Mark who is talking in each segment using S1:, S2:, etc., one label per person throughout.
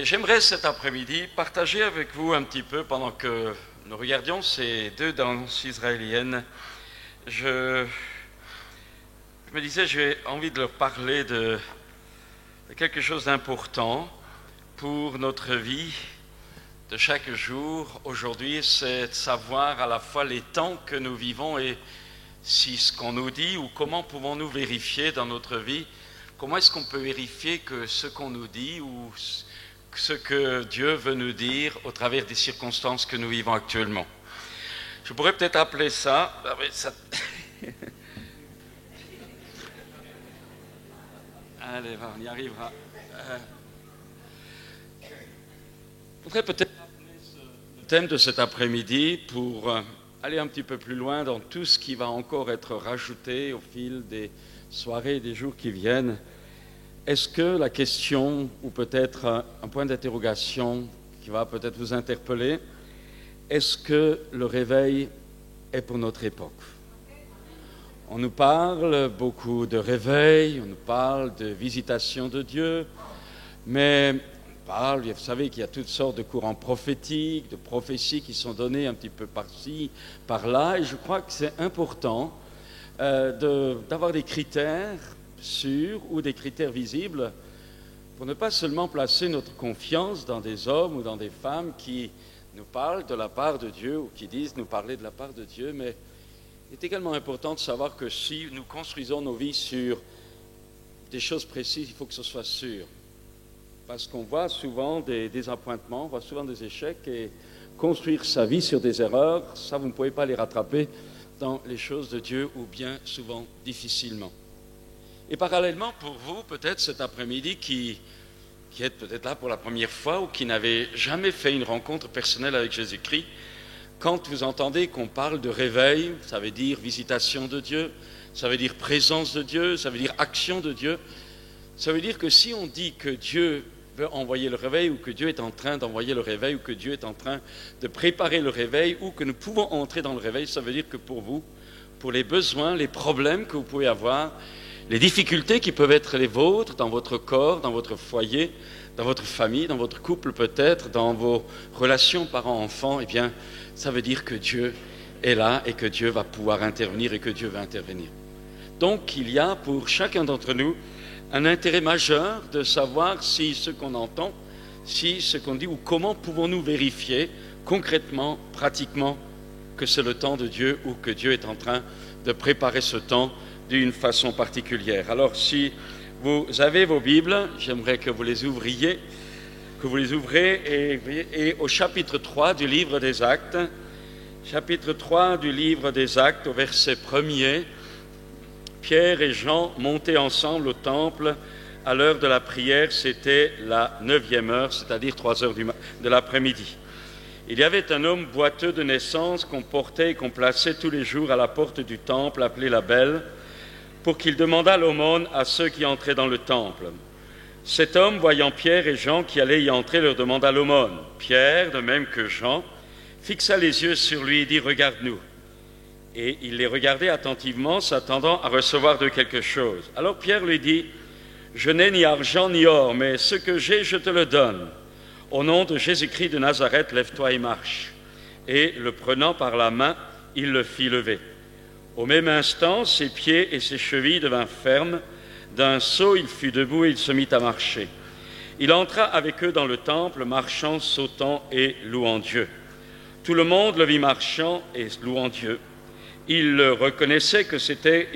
S1: Et j'aimerais cet après-midi partager avec vous un petit peu, pendant que nous regardions ces deux danses israéliennes, je me disais, j'ai envie de leur parler de quelque chose d'important pour notre vie de chaque jour. Aujourd'hui, c'est de savoir à la fois les temps que nous vivons et si ce qu'on nous dit, ou comment pouvons-nous vérifier dans notre vie, comment est-ce qu'on peut vérifier que ce qu'on nous dit ou ce que Dieu veut nous dire au travers des circonstances que nous vivons actuellement. Je pourrais peut-être appeler ça... Allez, on y arrivera. Je voudrais peut-être appeler le thème de cet après-midi pour aller un petit peu plus loin dans tout ce qui va encore être rajouté au fil des soirées et des jours qui viennent. Est-ce que la question, ou peut-être un point d'interrogation qui va peut-être vous interpeller, est-ce que le réveil est pour notre époque? On nous parle beaucoup de réveil, on nous parle de visitation de Dieu, mais vous savez qu'il y a toutes sortes de courants prophétiques, de prophéties qui sont données un petit peu par-ci, par-là, et je crois que c'est important d'avoir des critères sûrs ou des critères visibles pour ne pas seulement placer notre confiance dans des hommes ou dans des femmes qui nous parlent de la part de Dieu ou qui disent nous parler de la part de Dieu, mais il est également important de savoir que si nous construisons nos vies sur des choses précises, il faut que ce soit sûr. Parce qu'on voit souvent des désappointements, on voit souvent des échecs, et construire sa vie sur des erreurs, ça vous ne pouvez pas les rattraper dans les choses de Dieu, ou bien souvent difficilement. Et parallèlement pour vous, peut-être cet après-midi, qui êtes peut-être là pour la première fois ou qui n'avez jamais fait une rencontre personnelle avec Jésus-Christ, quand vous entendez qu'on parle de réveil, ça veut dire visitation de Dieu, ça veut dire présence de Dieu, ça veut dire action de Dieu. Ça veut dire que si on dit que Dieu veut envoyer le réveil, ou que Dieu est en train d'envoyer le réveil, ou que Dieu est en train de préparer le réveil, ou que nous pouvons entrer dans le réveil, ça veut dire que pour vous, pour les besoins, les problèmes que vous pouvez avoir, les difficultés qui peuvent être les vôtres dans votre corps, dans votre foyer, dans votre famille, dans votre couple peut-être, dans vos relations parents-enfants, eh bien, ça veut dire que Dieu est là et que Dieu va pouvoir intervenir et que Dieu va intervenir. Donc, il y a pour chacun d'entre nous un intérêt majeur de savoir si ce qu'on entend, si ce qu'on dit, ou comment pouvons-nous vérifier concrètement, pratiquement, que c'est le temps de Dieu ou que Dieu est en train de préparer ce temps d'une façon particulière. Alors, si vous avez vos Bibles, j'aimerais que vous les ouvriez, que vous les ouvrez et au chapitre 3 du livre des Actes, chapitre 3 du livre des Actes, au verset 1er, Pierre et Jean montaient ensemble au temple à l'heure de la prière, c'était la 9e heure, c'est-à-dire 3 heures de l'après-midi. Il y avait un homme boiteux de naissance qu'on portait et qu'on plaçait tous les jours à la porte du temple, appelé la Belle, pour qu'il demandât l'aumône à ceux qui entraient dans le temple. Cet homme, voyant Pierre et Jean qui allaient y entrer, leur demanda l'aumône. Pierre, de même que Jean, fixa les yeux sur lui et dit « Regarde-nous ». Et il les regardait attentivement, s'attendant à recevoir d'eux quelque chose. Alors Pierre lui dit « Je n'ai ni argent ni or, mais ce que j'ai, je te le donne. Au nom de Jésus-Christ de Nazareth, lève-toi et marche. » Et le prenant par la main, il le fit lever. Au même instant, ses pieds et ses chevilles devinrent fermes. D'un saut, il fut debout et il se mit à marcher. Il entra avec eux dans le temple, marchant, sautant et louant Dieu. Tout le monde le vit marchant et louant Dieu. Il reconnaissait que c'était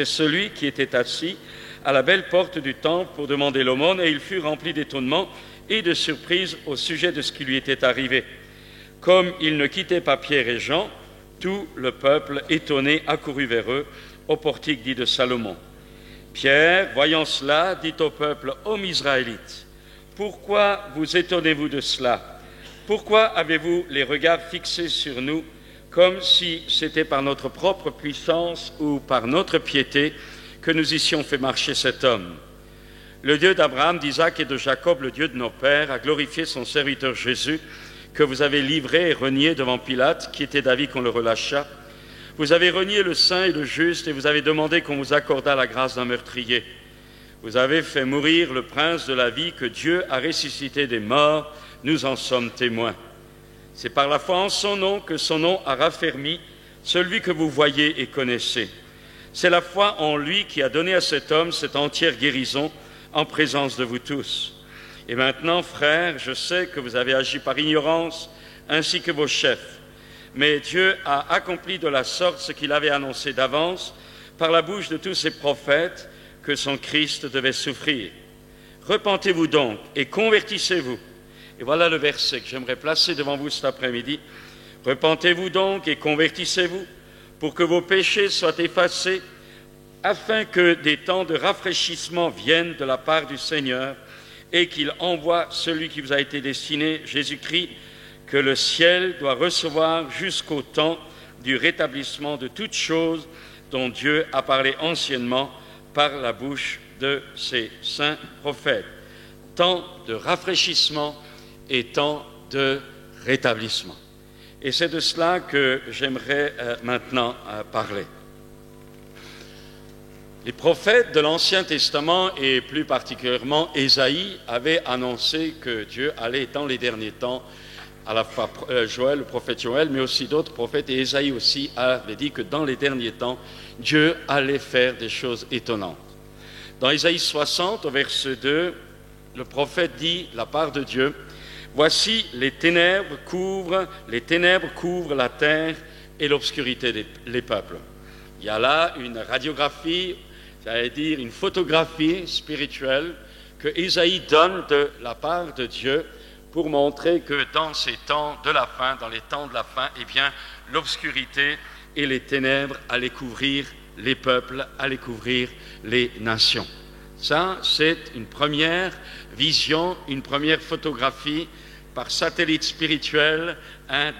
S1: celui qui était assis à la belle porte du temple pour demander l'aumône, et il fut rempli d'étonnement et de surprise au sujet de ce qui lui était arrivé. Comme il ne quittait pas Pierre et Jean, tout le peuple, étonné, accourut vers eux, au portique dit de Salomon. Pierre, voyant cela, dit au peuple, « Hommes israélites, pourquoi vous étonnez-vous de cela? Pourquoi avez-vous les regards fixés sur nous, comme si c'était par notre propre puissance ou par notre piété que nous eussions fait marcher cet homme? Le Dieu d'Abraham, d'Isaac et de Jacob, le Dieu de nos pères, a glorifié son serviteur Jésus, que vous avez livré et renié devant Pilate, qui était d'avis qu'on le relâchât. Vous avez renié le saint et le juste, et vous avez demandé qu'on vous accordât la grâce d'un meurtrier. Vous avez fait mourir le prince de la vie que Dieu a ressuscité des morts, nous en sommes témoins. C'est par la foi en son nom que son nom a raffermi celui que vous voyez et connaissez. C'est la foi en lui qui a donné à cet homme cette entière guérison en présence de vous tous. Et maintenant, frères, je sais que vous avez agi par ignorance, ainsi que vos chefs. Mais Dieu a accompli de la sorte ce qu'il avait annoncé d'avance, par la bouche de tous ses prophètes, que son Christ devait souffrir. Repentez-vous donc et convertissez-vous. Et voilà le verset que j'aimerais placer devant vous cet après-midi. Repentez-vous donc et convertissez-vous, pour que vos péchés soient effacés, afin que des temps de rafraîchissement viennent de la part du Seigneur, et qu'il envoie celui qui vous a été destiné, Jésus-Christ, que le ciel doit recevoir jusqu'au temps du rétablissement de toutes choses dont Dieu a parlé anciennement par la bouche de ses saints prophètes. Temps de rafraîchissement et temps de rétablissement. Et c'est de cela que j'aimerais maintenant parler. Les prophètes de l'Ancien Testament, et plus particulièrement Ésaïe, avaient annoncé que Dieu allait dans les derniers temps, à la fois Joël, le prophète Joël, mais aussi d'autres prophètes, et Ésaïe aussi avait dit que dans les derniers temps, Dieu allait faire des choses étonnantes. Dans Ésaïe 60, au verset 2, le prophète dit, la part de Dieu, « Voici les ténèbres couvrent la terre et l'obscurité des peuples. » Il y a là une radiographie, j'allais dire une photographie spirituelle que Ésaïe donne de la part de Dieu pour montrer que dans ces temps de la fin, dans les temps de la fin, eh bien, l'obscurité et les ténèbres allaient couvrir les peuples, allaient couvrir les nations. Ça, c'est une première vision, une première photographie par satellite spirituel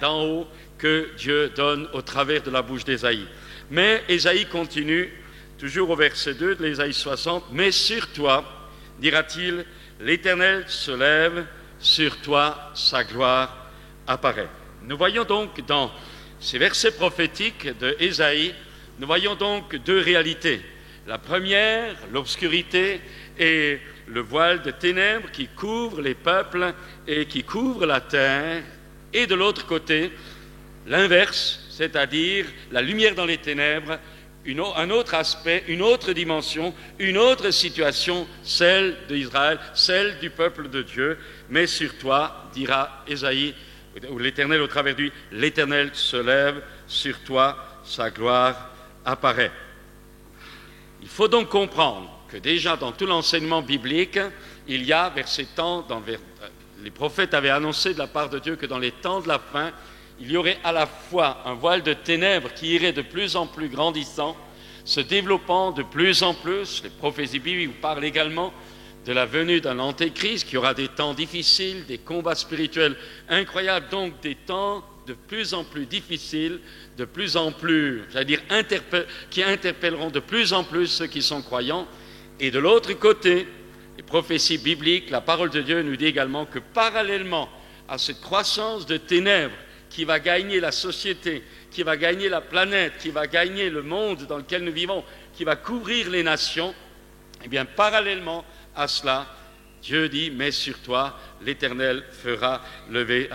S1: d'en haut que Dieu donne au travers de la bouche d'Ésaïe. Mais Ésaïe continue, toujours au verset 2 de l'Ésaïe 60, « Mais sur toi, dira-t-il, l'Éternel se lève, sur toi sa gloire apparaît. » Nous voyons donc dans ces versets prophétiques de Ésaïe, nous voyons donc deux réalités. La première, l'obscurité et le voile de ténèbres qui couvre les peuples et qui couvre la terre, et de l'autre côté, l'inverse, c'est-à-dire la lumière dans les ténèbres, un autre aspect, une autre dimension, une autre situation, celle d'Israël, celle du peuple de Dieu. Mais sur toi, dira Ésaïe, ou l'Éternel au travers de lui, l'Éternel se lève, sur toi sa gloire apparaît. Il faut donc comprendre que déjà dans tout l'enseignement biblique, il y a vers ces temps, les prophètes avaient annoncé de la part de Dieu que dans les temps de la fin, il y aurait à la fois un voile de ténèbres qui irait de plus en plus grandissant, se développant de plus en plus. Les prophéties bibliques parlent également de la venue d'un antéchrist, qui aura des temps difficiles, des combats spirituels incroyables, donc des temps de plus en plus difficiles, de plus en plus, qui interpelleront de plus en plus ceux qui sont croyants. Et de l'autre côté, les prophéties bibliques, la parole de Dieu nous dit également que parallèlement à cette croissance de ténèbres qui va gagner la société, qui va gagner la planète, qui va gagner le monde dans lequel nous vivons, qui va couvrir les nations, eh bien parallèlement à cela, Dieu dit, mais sur toi, l'Éternel fera lever,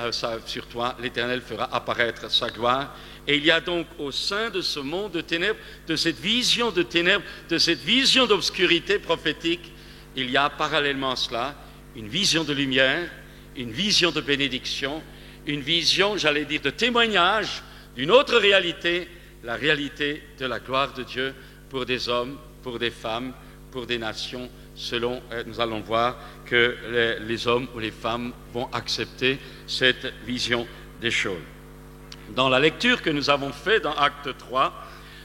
S1: sur toi, l'Éternel fera apparaître sa gloire. Et il y a donc au sein de ce monde de ténèbres, de cette vision de ténèbres, de cette vision d'obscurité prophétique, il y a parallèlement à cela une vision de lumière, une vision de bénédiction, une vision, j'allais dire, de témoignage d'une autre réalité, la réalité de la gloire de Dieu pour des hommes, pour des femmes, pour des nations, selon, nous allons voir que les hommes ou les femmes vont accepter cette vision des choses. Dans la lecture que nous avons faite dans Acte 3,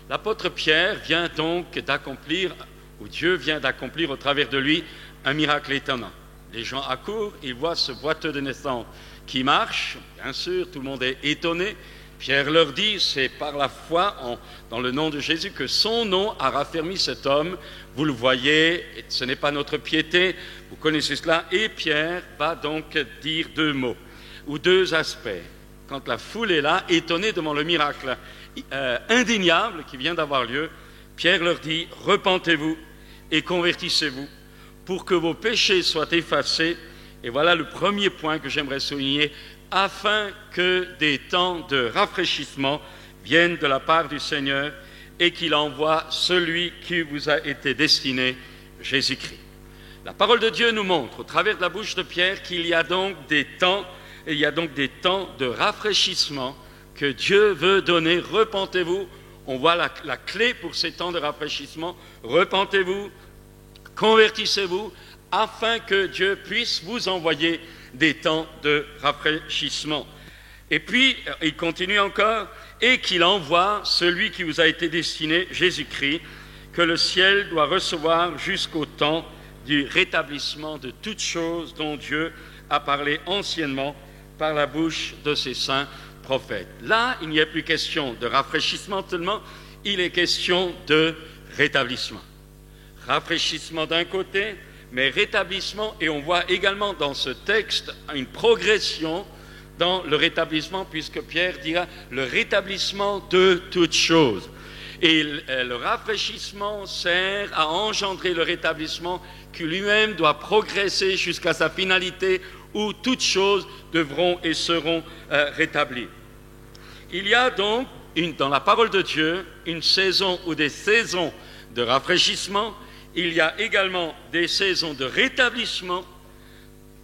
S1: l'apôtre Pierre vient donc d'accomplir, ou Dieu vient d'accomplir au travers de lui, un miracle étonnant. Les gens accourent, ils voient ce boiteux de naissance qui marche, bien sûr, tout le monde est étonné. Pierre leur dit, c'est par la foi dans le nom de Jésus que son nom a raffermi cet homme. Vous le voyez, ce n'est pas notre piété, vous connaissez cela. Et Pierre va donc dire deux mots, ou deux aspects. Quand la foule est là, étonnée devant le miracle indéniable qui vient d'avoir lieu, Pierre leur dit, repentez-vous et convertissez-vous pour que vos péchés soient effacés. Et voilà le premier point que j'aimerais souligner, afin que des temps de rafraîchissement viennent de la part du Seigneur et qu'il envoie celui qui vous a été destiné, Jésus-Christ. La parole de Dieu nous montre, au travers de la bouche de Pierre, qu'il y a donc des temps, de rafraîchissement que Dieu veut donner. Repentez-vous. On voit la clé pour ces temps de rafraîchissement. Repentez-vous, convertissez-vous, afin que Dieu puisse vous envoyer des temps de rafraîchissement. Et puis, il continue encore, et qu'il envoie celui qui vous a été destiné, Jésus-Christ, que le ciel doit recevoir jusqu'au temps du rétablissement de toutes choses dont Dieu a parlé anciennement par la bouche de ses saints prophètes. Là, il n'y a plus question de rafraîchissement seulement, il est question de rétablissement. Rafraîchissement d'un côté, mais rétablissement, et on voit également dans ce texte une progression dans le rétablissement, puisque Pierre dira le rétablissement de toutes choses. Et le rafraîchissement sert à engendrer le rétablissement qui lui-même doit progresser jusqu'à sa finalité où toutes choses devront et seront rétablies. Il y a donc dans la parole de Dieu une saison ou des saisons de rafraîchissement. Il y a également des saisons de rétablissement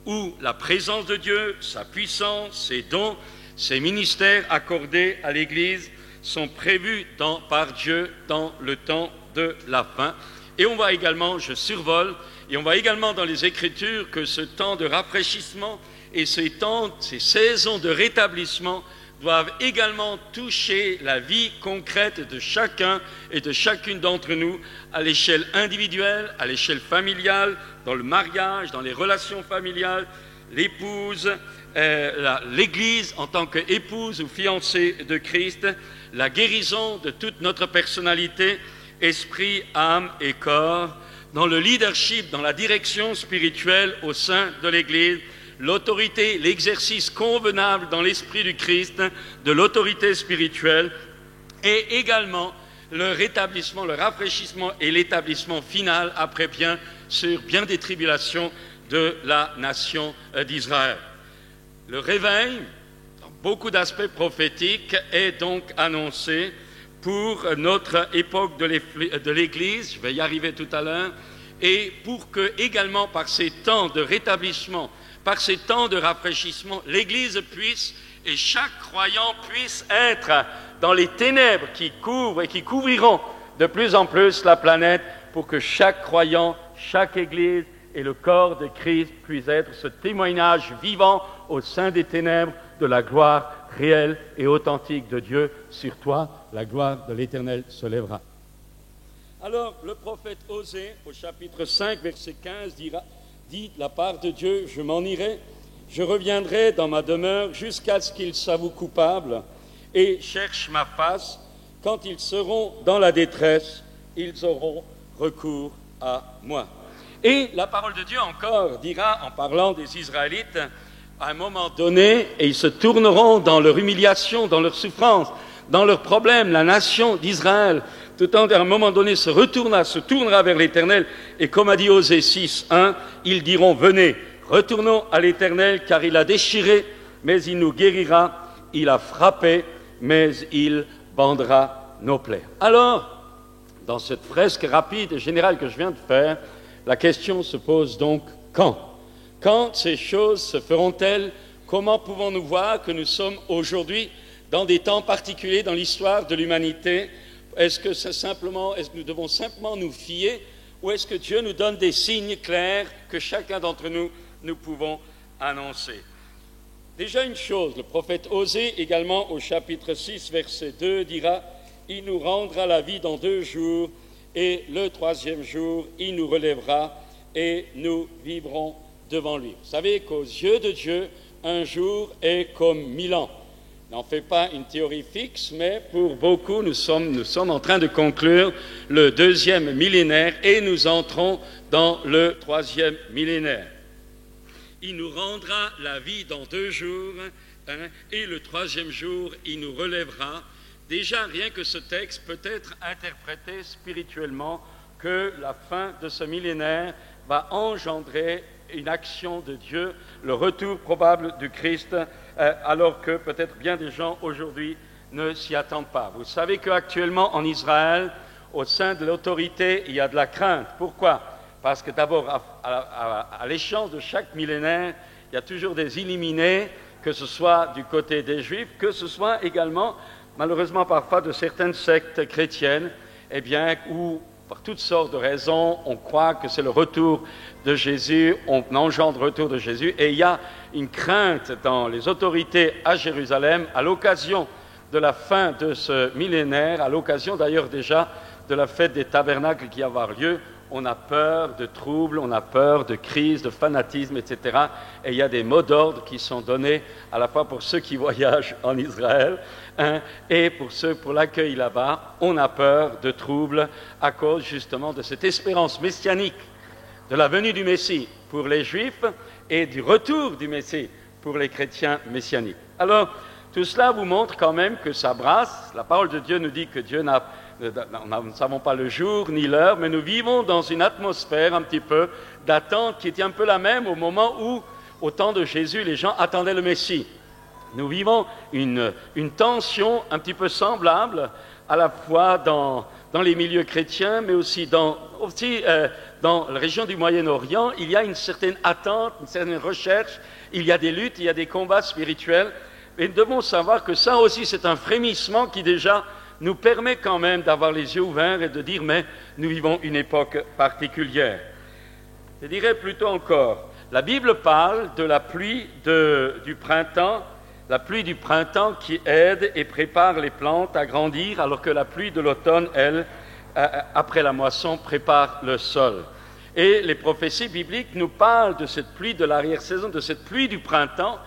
S1: où la présence de Dieu, sa puissance, ses dons, ses ministères accordés à l'Église sont prévus par Dieu dans le temps de la fin. Et on voit également, je survole, et on voit également dans les Écritures que ce temps de rafraîchissement et ces saisons de rétablissement doivent également toucher la vie concrète de chacun et de chacune d'entre nous à l'échelle individuelle, à l'échelle familiale, dans le mariage, dans les relations familiales, l'épouse, l'Église en tant qu'épouse ou fiancée de Christ, la guérison de toute notre personnalité, esprit, âme et corps, dans le leadership, dans la direction spirituelle au sein de l'Église, l'autorité, l'exercice convenable dans l'esprit du Christ de l'autorité spirituelle et également le rétablissement, le rafraîchissement et l'établissement final après bien des tribulations de la nation d'Israël. Le réveil, dans beaucoup d'aspects prophétiques, est donc annoncé pour notre époque de l'Église, je vais y arriver tout à l'heure, et pour que également par ces temps de rétablissement, par ces temps de rafraîchissement, l'Église puisse, et chaque croyant puisse être dans les ténèbres qui couvrent et qui couvriront de plus en plus la planète, pour que chaque croyant, chaque Église et le corps de Christ puissent être ce témoignage vivant au sein des ténèbres de la gloire réelle et authentique de Dieu. Sur toi, la gloire de l'Éternel se lèvera. Alors, le prophète Osée, au chapitre 5, verset 15, dit de la part de Dieu, je m'en irai, je reviendrai dans ma demeure jusqu'à ce qu'ils s'avouent coupables et cherchent ma face. Quand ils seront dans la détresse, ils auront recours à moi. Et la parole de Dieu encore dira, en parlant des Israélites, à un moment donné, et ils se tourneront dans leur humiliation, dans leur souffrance, dans leurs problèmes, la nation d'Israël, tout à un moment donné se tournera vers l'Éternel, et comme a dit Osée 6:1, ils diront, venez, retournons à l'Éternel, car il a déchiré, mais il nous guérira, il a frappé, mais il bandera nos plaies. Alors, dans cette fresque rapide et générale que je viens de faire, la question se pose donc quand ? Quand ces choses se feront-elles ? Comment pouvons-nous voir que nous sommes aujourd'hui dans des temps particuliers dans l'histoire de l'humanité ? Est-ce que nous devons simplement nous fier, ou est-ce que Dieu nous donne des signes clairs que chacun d'entre nous pouvons annoncer ? Déjà une chose, le prophète Osée également au chapitre 6, verset 2 dira « Il nous rendra la vie dans 2 jours, et le 3e jour, il nous relèvera, et nous vivrons devant lui. » Vous savez qu'aux yeux de Dieu, un jour est comme 1000 ans. N'en fait pas une théorie fixe, mais pour beaucoup, nous sommes en train de conclure le 2e millénaire et nous entrons dans le 3e millénaire. Il nous rendra la vie dans 2 jours, et le 3e jour, il nous relèvera. Déjà, rien que ce texte peut être interprété spirituellement que la fin de ce millénaire va engendrer une action de Dieu, le retour probable du Christ, alors que peut-être bien des gens aujourd'hui ne s'y attendent pas. Vous savez qu'actuellement en Israël, au sein de l'autorité, il y a de la crainte. Pourquoi ? Parce que d'abord, à l'échéance de chaque millénaire, il y a toujours des illuminés, que ce soit du côté des Juifs, que ce soit également, malheureusement parfois, de certaines sectes chrétiennes, eh bien, où, par toutes sortes de raisons, on croit que c'est le retour de Jésus, on engendre le retour de Jésus, et il y a une crainte dans les autorités à Jérusalem, à l'occasion de la fin de ce millénaire, à l'occasion d'ailleurs déjà de la fête des tabernacles qui va avoir lieu. On a peur de troubles, on a peur de crises, de fanatisme, etc. Et il y a des mots d'ordre qui sont donnés à la fois pour ceux qui voyagent en Israël et pour ceux pour l'accueil là-bas. On a peur de troubles à cause justement de cette espérance messianique de la venue du Messie pour les Juifs et du retour du Messie pour les chrétiens messianiques. Alors, tout cela vous montre quand même que ça brasse. La parole de Dieu nous dit que Dieu nous ne savons pas le jour ni l'heure, mais nous vivons dans une atmosphère un petit peu d'attente qui était un peu la même au moment où, au temps de Jésus, les gens attendaient le Messie. Nous vivons une tension un petit peu semblable, à la fois dans les milieux chrétiens, mais aussi dans la région du Moyen-Orient. Il y a une certaine attente, une certaine recherche, il y a des luttes, il y a des combats spirituels. Et nous devons savoir que ça aussi, c'est un frémissement qui déjà nous permet quand même d'avoir les yeux ouverts et de dire, mais nous vivons une époque particulière. Je dirais plutôt encore, la Bible parle de la pluie du printemps, la pluie du printemps qui aide et prépare les plantes à grandir, alors que la pluie de l'automne, elle, après la moisson, prépare le sol. Et les prophéties bibliques nous parlent de cette pluie de l'arrière-saison, de cette pluie du printemps,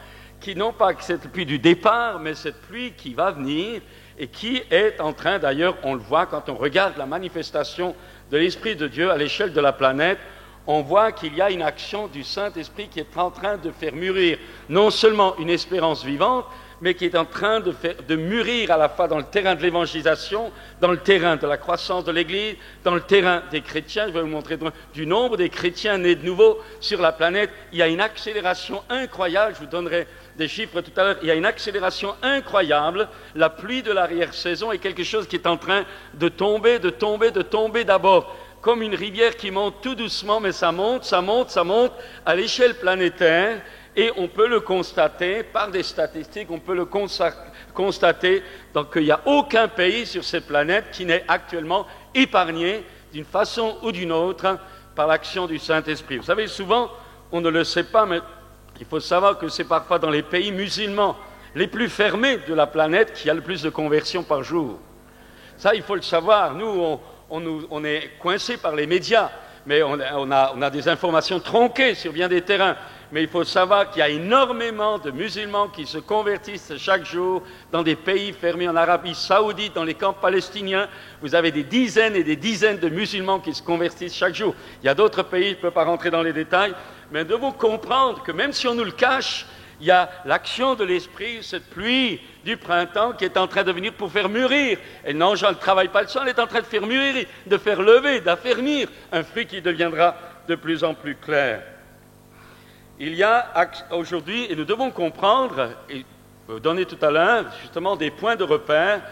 S1: qui non pas que cette pluie du départ, mais cette pluie qui va venir et qui est en train, d'ailleurs, on le voit quand on regarde la manifestation de l'Esprit de Dieu à l'échelle de la planète, on voit qu'il y a une action du Saint-Esprit qui est en train de faire mûrir non seulement une espérance vivante, mais qui est en train de mûrir à la fois dans le terrain de l'évangélisation, dans le terrain de la croissance de l'Église, dans le terrain des chrétiens. Je vais vous montrer du nombre des chrétiens nés de nouveau sur la planète. Il y a une accélération incroyable, je vous donnerai des chiffres tout à l'heure, il y a une accélération incroyable. La pluie de l'arrière-saison est quelque chose qui est en train de tomber d'abord comme une rivière qui monte tout doucement, mais ça monte à l'échelle planétaire. Et on peut le constater par des statistiques, on peut le constater qu'il n'y a aucun pays sur cette planète qui n'est actuellement épargné d'une façon ou d'une autre par l'action du Saint-Esprit. Vous savez, souvent, on ne le sait pas, mais il faut savoir que c'est parfois dans les pays musulmans les plus fermés de la planète qu'il y a le plus de conversions par jour. Ça, il faut le savoir. Nous, on est coincés par les médias, mais on a des informations tronquées sur bien des terrains. Mais il faut savoir qu'il y a énormément de musulmans qui se convertissent chaque jour dans des pays fermés en Arabie Saoudite, dans les camps palestiniens. Vous avez des dizaines et des dizaines de musulmans qui se convertissent chaque jour. Il y a d'autres pays, je ne peux pas rentrer dans les détails, mais nous devons comprendre que même si on nous le cache, il y a l'action de l'Esprit, cette pluie du printemps qui est en train de venir pour faire mûrir. Et non, je ne travaille pas le sol, elle est en train de faire mûrir, de faire lever, d'affermir un fruit qui deviendra de plus en plus clair. Il y a aujourd'hui, et nous devons comprendre, et vous donner tout à l'heure justement des points de repère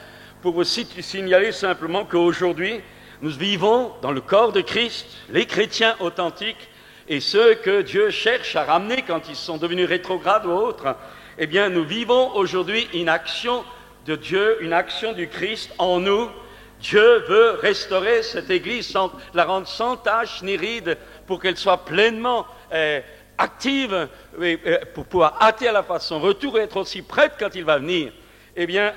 S1: pour vous signaler simplement qu'aujourd'hui, nous vivons dans le corps de Christ, les chrétiens authentiques et ceux que Dieu cherche à ramener quand ils sont devenus rétrogrades ou autres. Eh bien, nous vivons aujourd'hui une action de Dieu, une action du Christ en nous. Dieu veut restaurer cette Église, la rendre sans tache ni ride, pour qu'elle soit pleinement active pour pouvoir hâter à la fois son retour et être aussi prête quand il va venir. Eh bien,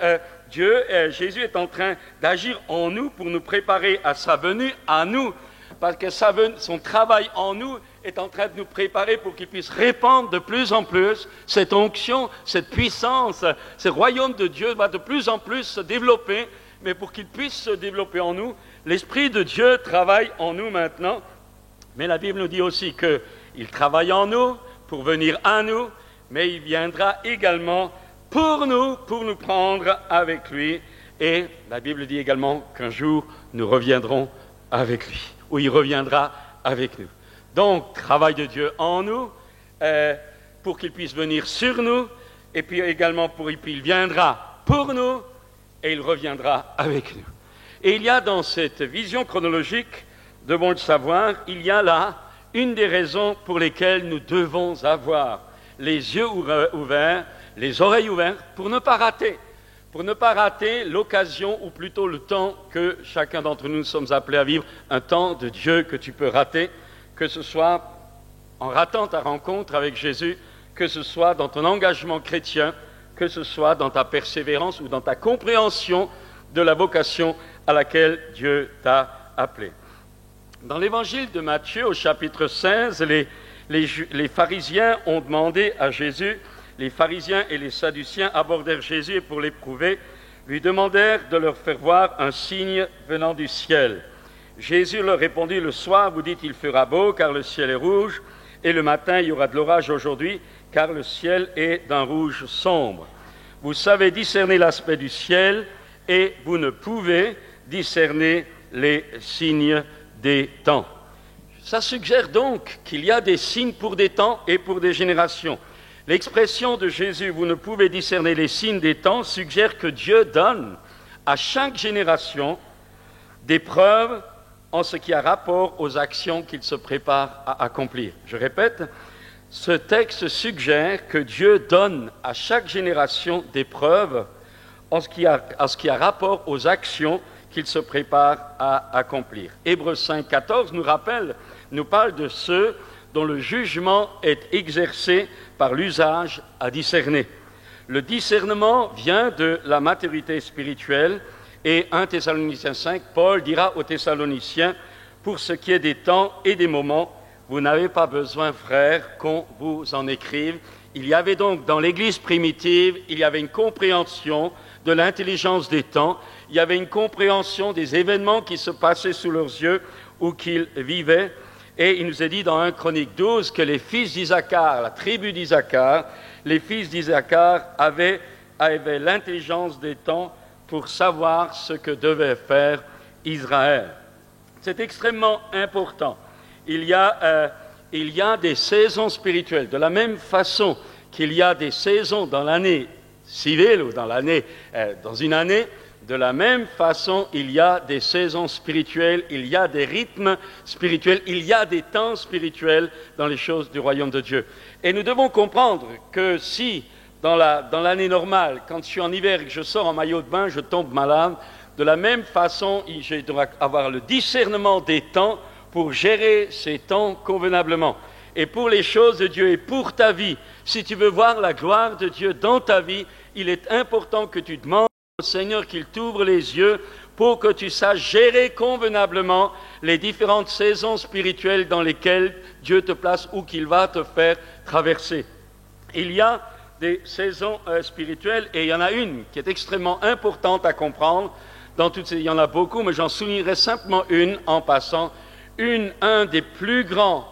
S1: Jésus est en train d'agir en nous pour nous préparer à sa venue, à nous, parce que son travail en nous est en train de nous préparer pour qu'il puisse répandre de plus en plus cette onction, cette puissance. Ce royaume de Dieu va de plus en plus se développer, mais pour qu'il puisse se développer en nous, l'Esprit de Dieu travaille en nous maintenant. Mais la Bible nous dit aussi qu'il travaille en nous pour venir à nous, mais il viendra également pour nous prendre avec lui. Et la Bible dit également qu'un jour, nous reviendrons avec lui, ou il reviendra avec nous. Donc, travail de Dieu en nous, pour qu'il puisse venir sur nous, et puis également il viendra pour nous, et il reviendra avec nous. Et il y a dans cette vision chronologique, devons le savoir, il y a là une des raisons pour lesquelles nous devons avoir les yeux ouverts, les oreilles ouvertes, pour ne pas rater l'occasion, ou plutôt le temps que chacun d'entre nous sommes appelés à vivre, un temps de Dieu que tu peux rater, que ce soit en ratant ta rencontre avec Jésus, que ce soit dans ton engagement chrétien, que ce soit dans ta persévérance ou dans ta compréhension de la vocation à laquelle Dieu t'a appelé. Dans l'évangile de Matthieu, au chapitre 16, les pharisiens ont demandé à Jésus, les pharisiens et les sadduciens abordèrent Jésus et pour l'éprouver, lui demandèrent de leur faire voir un signe venant du ciel. Jésus leur répondit, le soir, vous dites, il fera beau, car le ciel est rouge, et le matin, il y aura de l'orage aujourd'hui, car le ciel est d'un rouge sombre. Vous savez discerner l'aspect du ciel, et vous ne pouvez discerner les signes des temps. Ça suggère donc qu'il y a des signes pour des temps et pour des générations. L'expression de Jésus, vous ne pouvez discerner les signes des temps, suggère que Dieu donne à chaque génération des preuves en ce qui a rapport aux actions qu'il se prépare à accomplir. Je répète, ce texte suggère que Dieu donne à chaque génération des preuves en ce qui a rapport aux actions qu'il se prépare à accomplir. Hébreux 5, 14 nous parle de ceux dont le jugement est exercé par l'usage à discerner. Le discernement vient de la maturité spirituelle et 1 Thessaloniciens 5, Paul dira aux Thessaloniciens, pour ce qui est des temps et des moments, vous n'avez pas besoin, frères, qu'on vous en écrive. Il y avait donc dans l'Église primitive, il y avait une compréhension de l'intelligence des temps, il y avait une compréhension des événements qui se passaient sous leurs yeux ou qu'ils vivaient. Et il nous est dit dans 1 Chronique 12 que les fils d'Isaacar, la tribu d'Isaacar, les fils d'Isaacar avaient l'intelligence des temps pour savoir ce que devait faire Israël. C'est extrêmement important. Il y a des saisons spirituelles. De la même façon qu'il y a des saisons dans l'année civile ou dans une année, de la même façon, il y a des saisons spirituelles, il y a des rythmes spirituels, il y a des temps spirituels dans les choses du royaume de Dieu. Et nous devons comprendre que si, dans l'année normale, quand je suis en hiver et que je sors en maillot de bain, je tombe malade, de la même façon, je dois avoir le discernement des temps pour gérer ces temps convenablement. Et pour les choses de Dieu et pour ta vie, si tu veux voir la gloire de Dieu dans ta vie, il est important que tu demandes au Seigneur qu'il t'ouvre les yeux pour que tu saches gérer convenablement les différentes saisons spirituelles dans lesquelles Dieu te place ou qu'il va te faire traverser. Il y a des saisons spirituelles et il y en a une qui est extrêmement importante à comprendre. Il y en a beaucoup, mais j'en soulignerai simplement une en passant. Un des plus grands,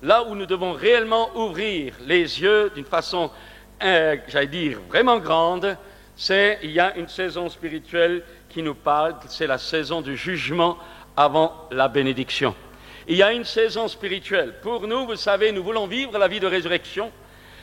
S1: là où nous devons réellement ouvrir les yeux d'une façon, vraiment grande, il y a une saison spirituelle qui nous parle, c'est la saison du jugement avant la bénédiction. Il y a une saison spirituelle. Pour nous, vous savez, nous voulons vivre la vie de résurrection.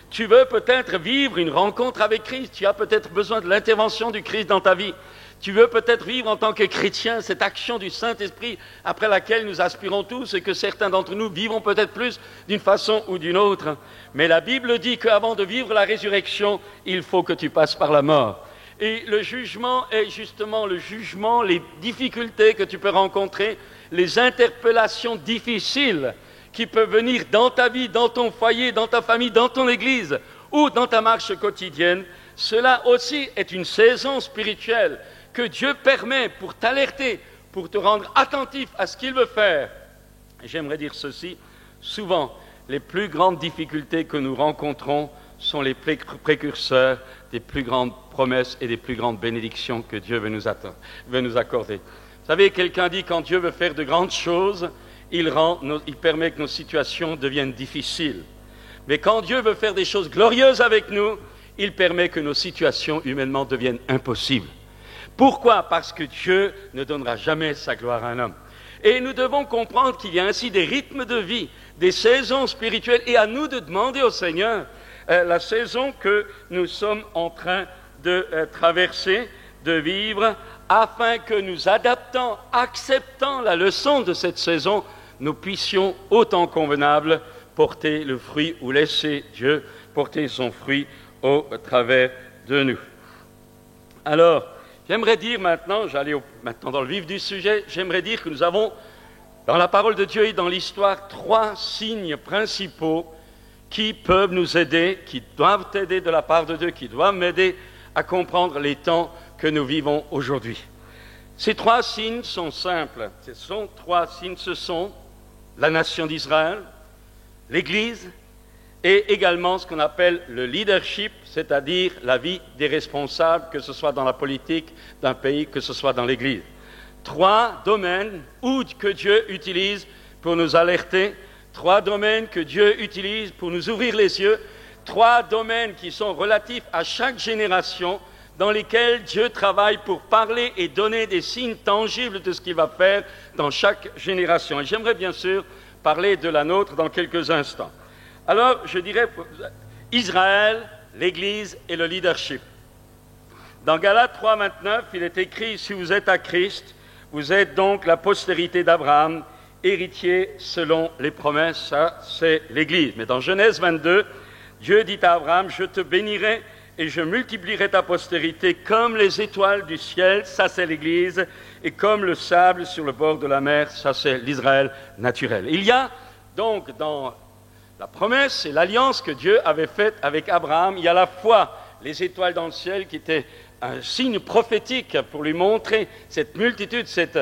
S1: Tu veux peut-être vivre une rencontre avec Christ. Tu as peut-être besoin de l'intervention du Christ dans ta vie. Tu veux peut-être vivre en tant que chrétien cette action du Saint-Esprit après laquelle nous aspirons tous et que certains d'entre nous vivons peut-être plus d'une façon ou d'une autre. Mais la Bible dit qu'avant de vivre la résurrection, il faut que tu passes par la mort. Et le jugement est justement le jugement, les difficultés que tu peux rencontrer, les interpellations difficiles qui peuvent venir dans ta vie, dans ton foyer, dans ta famille, dans ton église ou dans ta marche quotidienne. Cela aussi est une saison spirituelle que Dieu permet pour t'alerter, pour te rendre attentif à ce qu'il veut faire. Et j'aimerais dire ceci, souvent, les plus grandes difficultés que nous rencontrons sont les précurseurs des plus grandes promesses et des plus grandes bénédictions que Dieu veut nous accorder. Vous savez, quelqu'un dit quand Dieu veut faire de grandes choses, il permet que nos situations deviennent difficiles. Mais quand Dieu veut faire des choses glorieuses avec nous, il permet que nos situations humainement deviennent impossibles. Pourquoi ? Parce que Dieu ne donnera jamais sa gloire à un homme. Et nous devons comprendre qu'il y a ainsi des rythmes de vie, des saisons spirituelles, et à nous de demander au Seigneur la saison que nous sommes en train de traverser, de vivre, afin que nous adaptant, acceptant la leçon de cette saison, nous puissions, au temps convenable, porter le fruit ou laisser Dieu porter son fruit au travers de nous. Alors, j'aimerais dire maintenant, j'allais maintenant dans le vif du sujet, j'aimerais dire que nous avons, dans la parole de Dieu et dans l'histoire, 3 signes principaux qui peuvent nous aider, qui doivent aider de la part de Dieu, qui doivent m'aider à comprendre les temps que nous vivons aujourd'hui. Ces 3 signes sont simples. Ce sont la nation d'Israël, l'Église et également ce qu'on appelle le leadership, c'est-à-dire la vie des responsables, que ce soit dans la politique d'un pays, que ce soit dans l'Église. 3 domaines que Dieu utilise pour nous alerter, 3 domaines que Dieu utilise pour nous ouvrir les yeux, 3 domaines qui sont relatifs à chaque génération, dans lesquels Dieu travaille pour parler et donner des signes tangibles de ce qu'il va faire dans chaque génération. Et j'aimerais bien sûr parler de la nôtre dans quelques instants. Alors, je dirais Israël, l'Église et le leadership. Dans Galates 3:29, il est écrit « Si vous êtes à Christ, vous êtes donc la postérité d'Abraham, héritier selon les promesses. » Ça, c'est l'Église. Mais dans Genèse 22, Dieu dit à Abraham « Je te bénirai et je multiplierai ta postérité comme les étoiles du ciel. » Ça, c'est l'Église. Et comme le sable sur le bord de la mer. Ça, c'est l'Israël naturel. Il y a donc dans la promesse et l'alliance que Dieu avait faite avec Abraham, il y a à la fois les étoiles dans le ciel qui étaient un signe prophétique pour lui montrer cette multitude, cette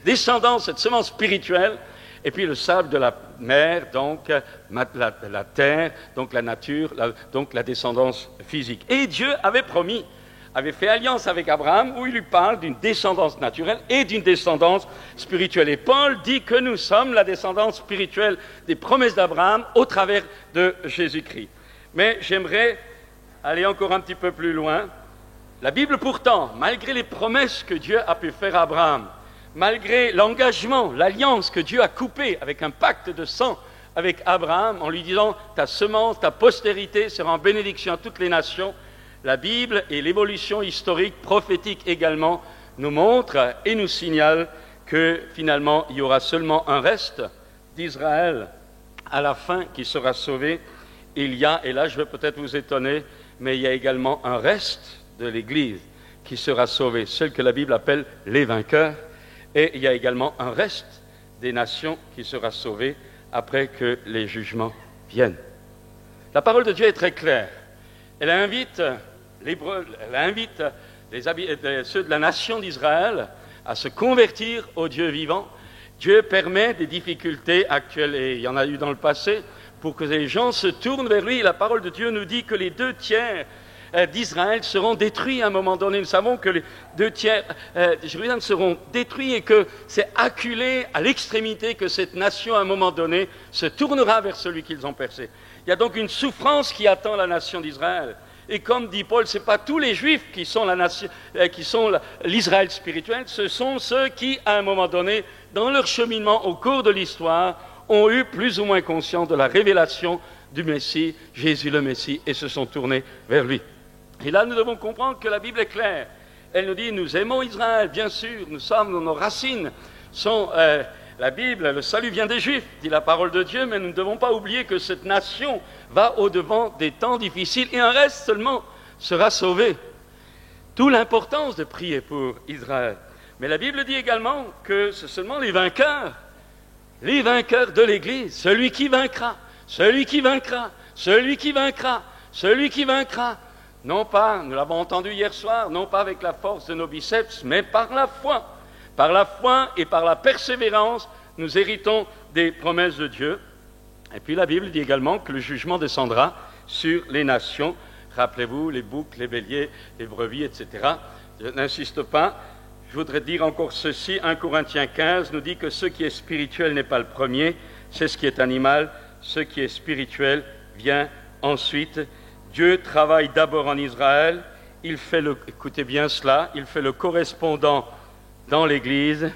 S1: descendance, cette semence spirituelle, et puis le sable de la mer, donc la terre, donc la nature, donc la descendance physique. Et Dieu avait promis, avait fait alliance avec Abraham, où il lui parle d'une descendance naturelle et d'une descendance spirituelle. Et Paul dit que nous sommes la descendance spirituelle des promesses d'Abraham au travers de Jésus-Christ. Mais j'aimerais aller encore un petit peu plus loin. La Bible pourtant, malgré les promesses que Dieu a pu faire à Abraham, malgré l'engagement, l'alliance que Dieu a coupée avec un pacte de sang avec Abraham, en lui disant « ta semence, ta postérité sera en bénédiction à toutes les nations », la Bible et l'évolution historique, prophétique également, nous montrent et nous signalent que finalement il y aura seulement un reste d'Israël à la fin qui sera sauvé. Il y a, et là je vais peut-être vous étonner, mais il y a également un reste de l'Église qui sera sauvé, celle que la Bible appelle les vainqueurs, et il y a également un reste des nations qui sera sauvé après que les jugements viennent. La parole de Dieu est très claire. Elle invite ceux de la nation d'Israël à se convertir au Dieu vivant. Dieu permet des difficultés actuelles, et il y en a eu dans le passé, pour que les gens se tournent vers lui. La parole de Dieu nous dit que les 2/3 d'Israël seront détruits à un moment donné. Nous savons que les 2/3 de Jérusalem seront détruits et que c'est acculé à l'extrémité que cette nation, à un moment donné, se tournera vers celui qu'ils ont percé. Il y a donc une souffrance qui attend la nation d'Israël. Et comme dit Paul, ce n'est pas tous les Juifs qui sont l'Israël spirituel, ce sont ceux qui, à un moment donné, dans leur cheminement au cours de l'histoire, ont eu plus ou moins conscience de la révélation du Messie, Jésus le Messie, et se sont tournés vers lui. Et là, nous devons comprendre que la Bible est claire. Elle nous dit, nous aimons Israël, bien sûr, nos racines sont la Bible, le salut vient des Juifs, dit la parole de Dieu, mais nous ne devons pas oublier que cette nation va au-devant des temps difficiles et un reste seulement sera sauvé. D'où l'importance de prier pour Israël. Mais la Bible dit également que c'est seulement les vainqueurs de l'Église, celui qui vaincra, celui qui vaincra, celui qui vaincra, celui qui vaincra. Non pas, nous l'avons entendu hier soir, non pas avec la force de nos biceps, mais par la foi. Par la foi et par la persévérance, nous héritons des promesses de Dieu. Et puis la Bible dit également que le jugement descendra sur les nations. Rappelez-vous, les boucs, les béliers, les brebis, etc. Je n'insiste pas. Je voudrais dire encore ceci. 1 Corinthiens 15 nous dit que ce qui est spirituel n'est pas le premier, c'est ce qui est animal. Ce qui est spirituel vient ensuite. Dieu travaille d'abord en Israël. Écoutez bien cela, il fait le correspondant dans l'Église,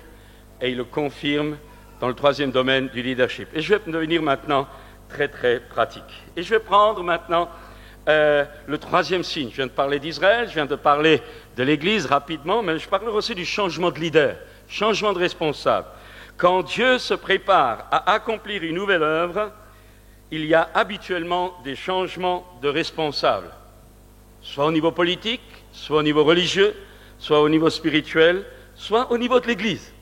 S1: et il le confirme dans le troisième domaine du leadership. Et je vais devenir maintenant très très pratique. Et je vais prendre maintenant le troisième signe. Je viens de parler d'Israël, je viens de parler de l'Église rapidement, mais je parlerai aussi du changement de leader, changement de responsable. Quand Dieu se prépare à accomplir une nouvelle œuvre, il y a habituellement des changements de responsables, soit au niveau politique, soit au niveau religieux, soit au niveau spirituel, soit au niveau de l'Église.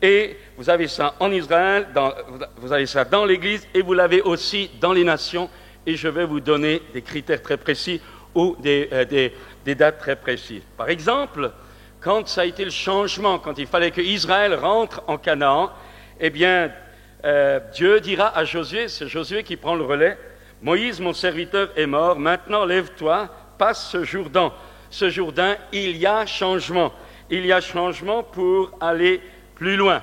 S1: Et vous avez ça en Israël, vous avez ça dans l'Église, et vous l'avez aussi dans les nations, et je vais vous donner des critères très précis ou des dates très précises. Par exemple, quand ça a été le changement, quand il fallait que Israël rentre en Canaan, eh bien, Dieu dira à Josué, c'est Josué qui prend le relais, « Moïse, mon serviteur, est mort, maintenant lève-toi, passe ce Jourdain. » Ce Jourdain, il y a changement. Il y a changement pour aller plus loin.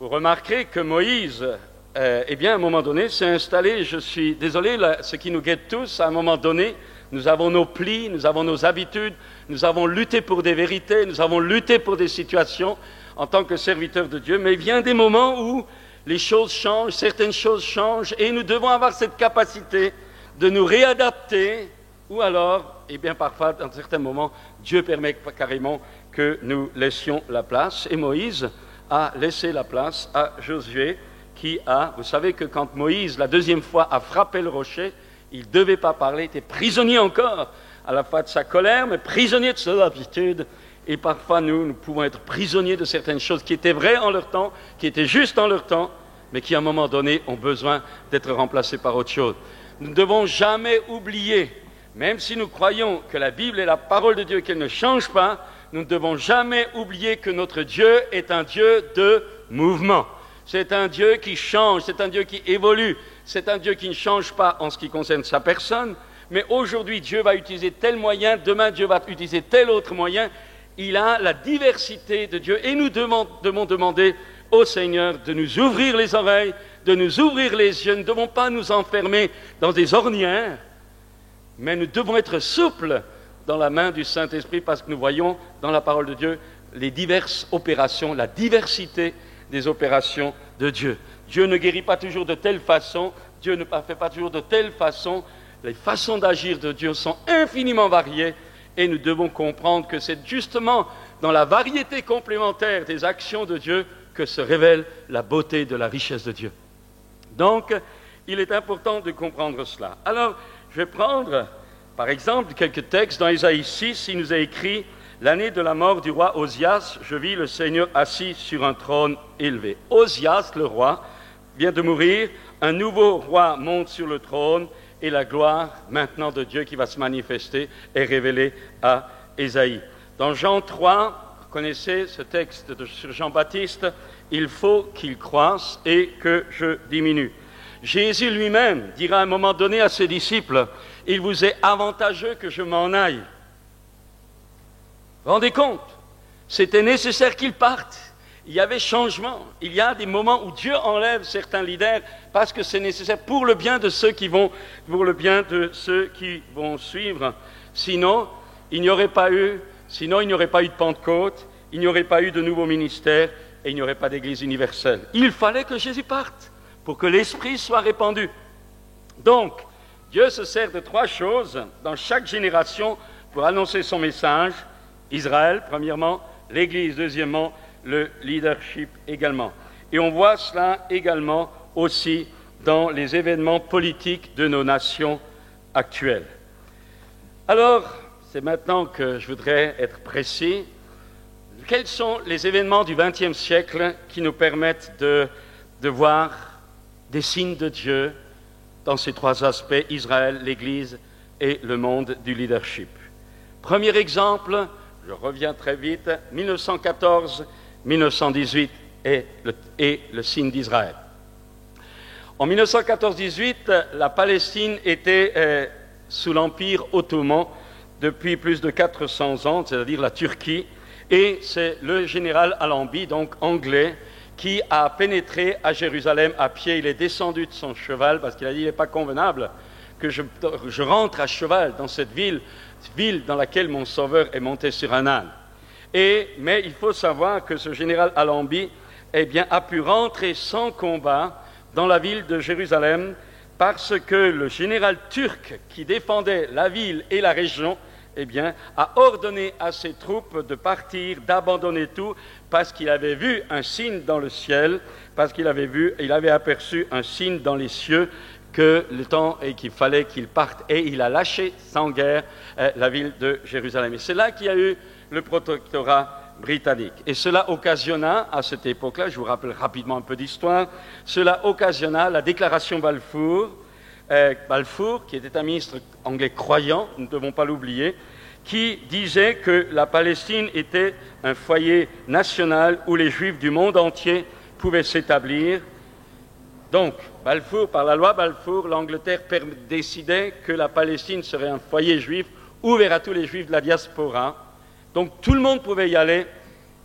S1: Vous remarquerez que Moïse, eh bien, à un moment donné, s'est installé, je suis désolé, là, ce qui nous guette tous, à un moment donné, nous avons nos plis, nous avons nos habitudes, nous avons lutté pour des vérités, nous avons lutté pour des situations en tant que serviteurs de Dieu, mais il vient des moments où les choses changent, certaines choses changent, et nous devons avoir cette capacité de nous réadapter, ou alors, eh bien, parfois, dans certains moments, Dieu permet carrément que nous laissions la place, et Moïse a laissé la place à Josué, qui a, vous savez que quand Moïse, la deuxième fois, a frappé le rocher, il ne devait pas parler, il était prisonnier encore, à la fois de sa colère, mais prisonnier de son habitude. Et parfois, nous pouvons être prisonniers de certaines choses qui étaient vraies en leur temps, qui étaient justes en leur temps, mais qui, à un moment donné, ont besoin d'être remplacées par autre chose. Nous ne devons jamais oublier, même si nous croyons que la Bible est la parole de Dieu, qu'elle ne change pas, nous ne devons jamais oublier que notre Dieu est un Dieu de mouvement. C'est un Dieu qui change, c'est un Dieu qui évolue, c'est un Dieu qui ne change pas en ce qui concerne sa personne, mais aujourd'hui Dieu va utiliser tel moyen, demain Dieu va utiliser tel autre moyen. Il a la diversité de Dieu et nous devons demander au Seigneur de nous ouvrir les oreilles, de nous ouvrir les yeux. Nous ne devons pas nous enfermer dans des ornières, mais nous devons être souples dans la main du Saint-Esprit parce que nous voyons dans la parole de Dieu les diverses opérations, la diversité des opérations de Dieu. Dieu ne guérit pas toujours de telle façon, Dieu ne fait pas toujours de telle façon. Les façons d'agir de Dieu sont infiniment variées et nous devons comprendre que c'est justement dans la variété complémentaire des actions de Dieu que se révèle la beauté de la richesse de Dieu. Donc, il est important de comprendre cela. Alors, je vais prendre, par exemple, quelques textes dans Ésaïe 6. Il nous a écrit « L'année de la mort du roi Osias, je vis le Seigneur assis sur un trône élevé. » Osias, le roi, vient de mourir. Un nouveau roi monte sur le trône et la gloire maintenant de Dieu qui va se manifester est révélée à Ésaïe. Dans Jean 3, vous connaissez ce texte sur Jean-Baptiste, « Il faut qu'il croisse et que je diminue. » Jésus lui-même dira à un moment donné à ses disciples, « Il vous est avantageux que je m'en aille. » Rendez compte, c'était nécessaire qu'il parte. Il y avait changement. Il y a des moments où Dieu enlève certains leaders parce que c'est nécessaire pour le bien de ceux qui vont suivre. Sinon, il n'y aurait pas eu de Pentecôte, il n'y aurait pas eu de nouveaux ministères et il n'y aurait pas d'Église universelle. Il fallait que Jésus parte pour que l'Esprit soit répandu. Donc, Dieu se sert de trois choses dans chaque génération pour annoncer son message. Israël, premièrement, l'Église, deuxièmement, le leadership également. Et on voit cela également aussi dans les événements politiques de nos nations actuelles. Alors, c'est maintenant que je voudrais être précis. Quels sont les événements du XXe siècle qui nous permettent de voir des signes de Dieu dans ces trois aspects, Israël, l'Église et le monde du leadership? Premier exemple, je reviens très vite, 1914-1918 est le signe d'Israël. En 1914-18, la Palestine était sous l'Empire ottoman depuis plus de 400 ans, c'est-à-dire la Turquie, et c'est le général Allenby, donc anglais, qui a pénétré à Jérusalem à pied. Il est descendu de son cheval parce qu'il a dit « il n'est pas convenable que je rentre à cheval dans cette ville dans laquelle mon sauveur est monté sur un âne. » Mais il faut savoir que ce général Allenby a pu rentrer sans combat dans la ville de Jérusalem parce que le général turc qui défendait la ville et la région a ordonné à ses troupes de partir, d'abandonner tout, parce qu'il avait vu un signe dans le ciel, parce qu'il avait aperçu un signe dans les cieux, que le temps et qu'il fallait qu'il parte, et il a lâché sans guerre la ville de Jérusalem. Et c'est là qu'il y a eu le protectorat britannique. Et cela occasionna, à cette époque-là, je vous rappelle rapidement un peu d'histoire, cela occasionna la déclaration Balfour, Balfour, qui était un ministre anglais croyant, nous ne devons pas l'oublier, qui disait que la Palestine était un foyer national où les Juifs du monde entier pouvaient s'établir. Donc, Balfour, par la loi Balfour, l'Angleterre décidait que la Palestine serait un foyer juif ouvert à tous les Juifs de la diaspora. Donc, tout le monde pouvait y aller.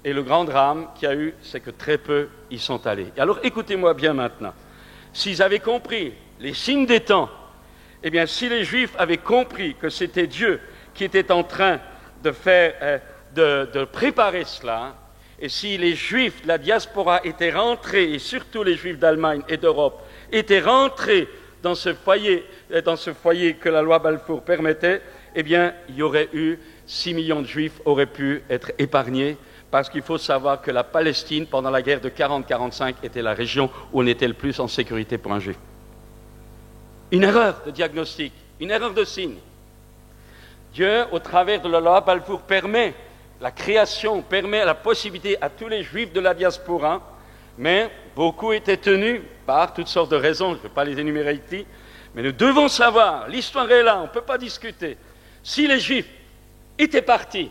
S1: Et le grand drame qu'il y a eu, c'est que très peu y sont allés. Et alors, écoutez-moi bien maintenant. S'ils avaient compris les signes des temps, si les Juifs avaient compris que c'était Dieu qui était en train de préparer cela, et si les Juifs de la diaspora étaient rentrés, et surtout les Juifs d'Allemagne et d'Europe, étaient rentrés dans ce foyer que la loi Balfour permettait, il y aurait eu 6 millions de Juifs auraient pu être épargnés, parce qu'il faut savoir que la Palestine, pendant la guerre de 40-45, était la région où on était le plus en sécurité pour un Juif. Une erreur de diagnostic, une erreur de signe. Dieu, au travers de la loi Balfour, permet la création, permet la possibilité à tous les Juifs de la diaspora, mais beaucoup étaient tenus par toutes sortes de raisons, je ne vais pas les énumérer ici, mais nous devons savoir, l'histoire est là, on ne peut pas discuter. Si les Juifs étaient partis,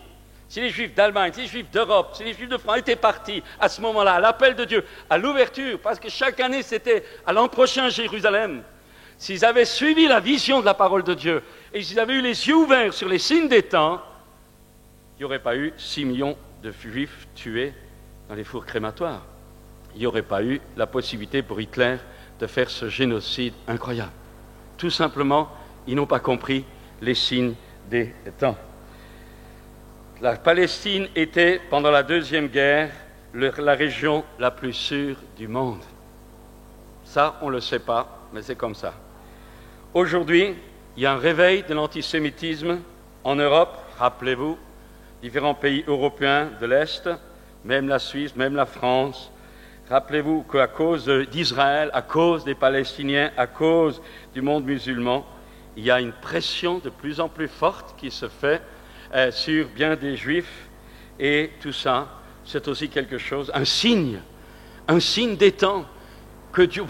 S1: si les Juifs d'Allemagne, si les Juifs d'Europe, si les Juifs de France étaient partis à ce moment-là, à l'appel de Dieu, à l'ouverture, parce que chaque année c'était à l'an prochain Jérusalem, s'ils avaient suivi la vision de la parole de Dieu, et s'ils avaient eu les yeux ouverts sur les signes des temps, il n'y aurait pas eu 6 millions de Juifs tués dans les fours crématoires. Il n'y aurait pas eu la possibilité pour Hitler de faire ce génocide incroyable. Tout simplement, ils n'ont pas compris les signes des temps. La Palestine était, pendant la Deuxième Guerre, la région la plus sûre du monde. Ça, on ne le sait pas, mais c'est comme ça. Aujourd'hui, il y a un réveil de l'antisémitisme en Europe, rappelez-vous, différents pays européens de l'Est, même la Suisse, même la France. Rappelez-vous qu'à cause d'Israël, à cause des Palestiniens, à cause du monde musulman, il y a une pression de plus en plus forte qui se fait sur bien des Juifs. Et tout ça, c'est aussi quelque chose, un signe des temps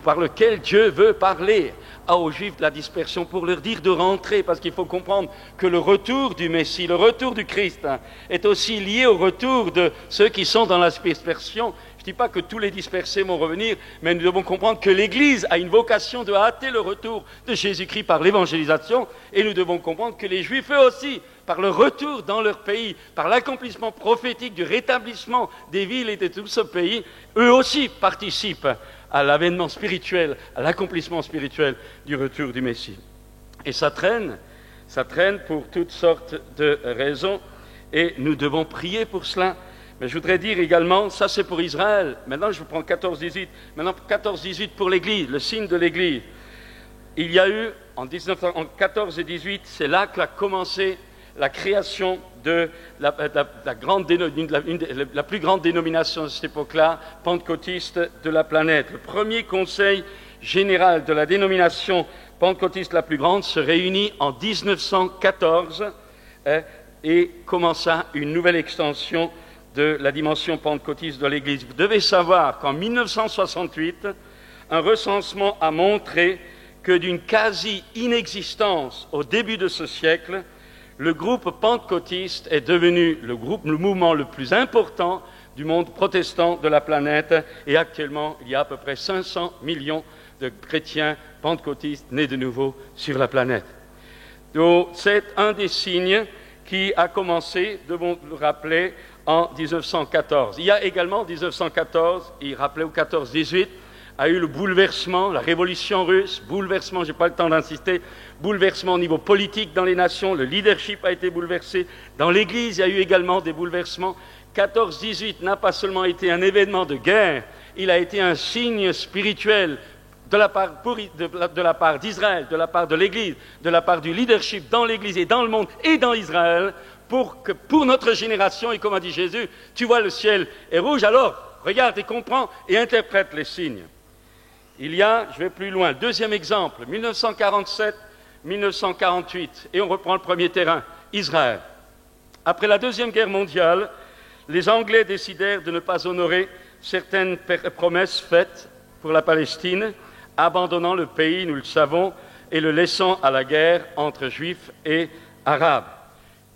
S1: par lequel Dieu veut parler aux Juifs de la dispersion pour leur dire de rentrer, parce qu'il faut comprendre que le retour du Messie, le retour du Christ est aussi lié au retour de ceux qui sont dans la dispersion. Je ne dis pas que tous les dispersés vont revenir, mais nous devons comprendre que l'Église a une vocation de hâter le retour de Jésus-Christ par l'évangélisation, et nous devons comprendre que les Juifs, eux aussi, par le retour dans leur pays, par l'accomplissement prophétique du rétablissement des villes et de tout ce pays, eux aussi participent à l'avènement spirituel, à l'accomplissement spirituel du retour du Messie. Et ça traîne pour toutes sortes de raisons, et nous devons prier pour cela. Mais je voudrais dire également, ça c'est pour Israël, maintenant je prends 14-18, maintenant 14-18 pour l'Église, le signe de l'Église. Il y a eu, en 14 et 18, c'est là qu'a commencé la création de la plus grande dénomination de cette époque-là, pentecôtiste de la planète. Le premier conseil général de la dénomination pentecôtiste la plus grande se réunit en 1914 et commença une nouvelle extension de la dimension pentecôtiste de l'Église. Vous devez savoir qu'en 1968, un recensement a montré que d'une quasi-inexistence au début de ce siècle, le groupe pentecôtiste est devenu le mouvement le plus important du monde protestant de la planète, et actuellement, il y a à peu près 500 millions de chrétiens pentecôtistes nés de nouveau sur la planète. Donc, c'est un des signes qui a commencé, devons le rappeler, en 1914. Il y a également en 1914, il rappelait au 14-18, a eu le bouleversement, la révolution russe, bouleversement, je n'ai pas le temps d'insister, bouleversement au niveau politique dans les nations, le leadership a été bouleversé. Dans l'Église, il y a eu également des bouleversements. 14-18 n'a pas seulement été un événement de guerre, il a été un signe spirituel de la part d'Israël, de la part de l'Église, de la part du leadership dans l'Église et dans le monde et dans Israël, pour notre génération, et comme a dit Jésus, tu vois le ciel est rouge, alors regarde et comprends et interprète les signes. Il y a, je vais plus loin, deuxième exemple, 1947-1948, et on reprend le premier terrain, Israël. Après la Deuxième Guerre mondiale, les Anglais décidèrent de ne pas honorer certaines promesses faites pour la Palestine, abandonnant le pays, nous le savons, et le laissant à la guerre entre Juifs et Arabes.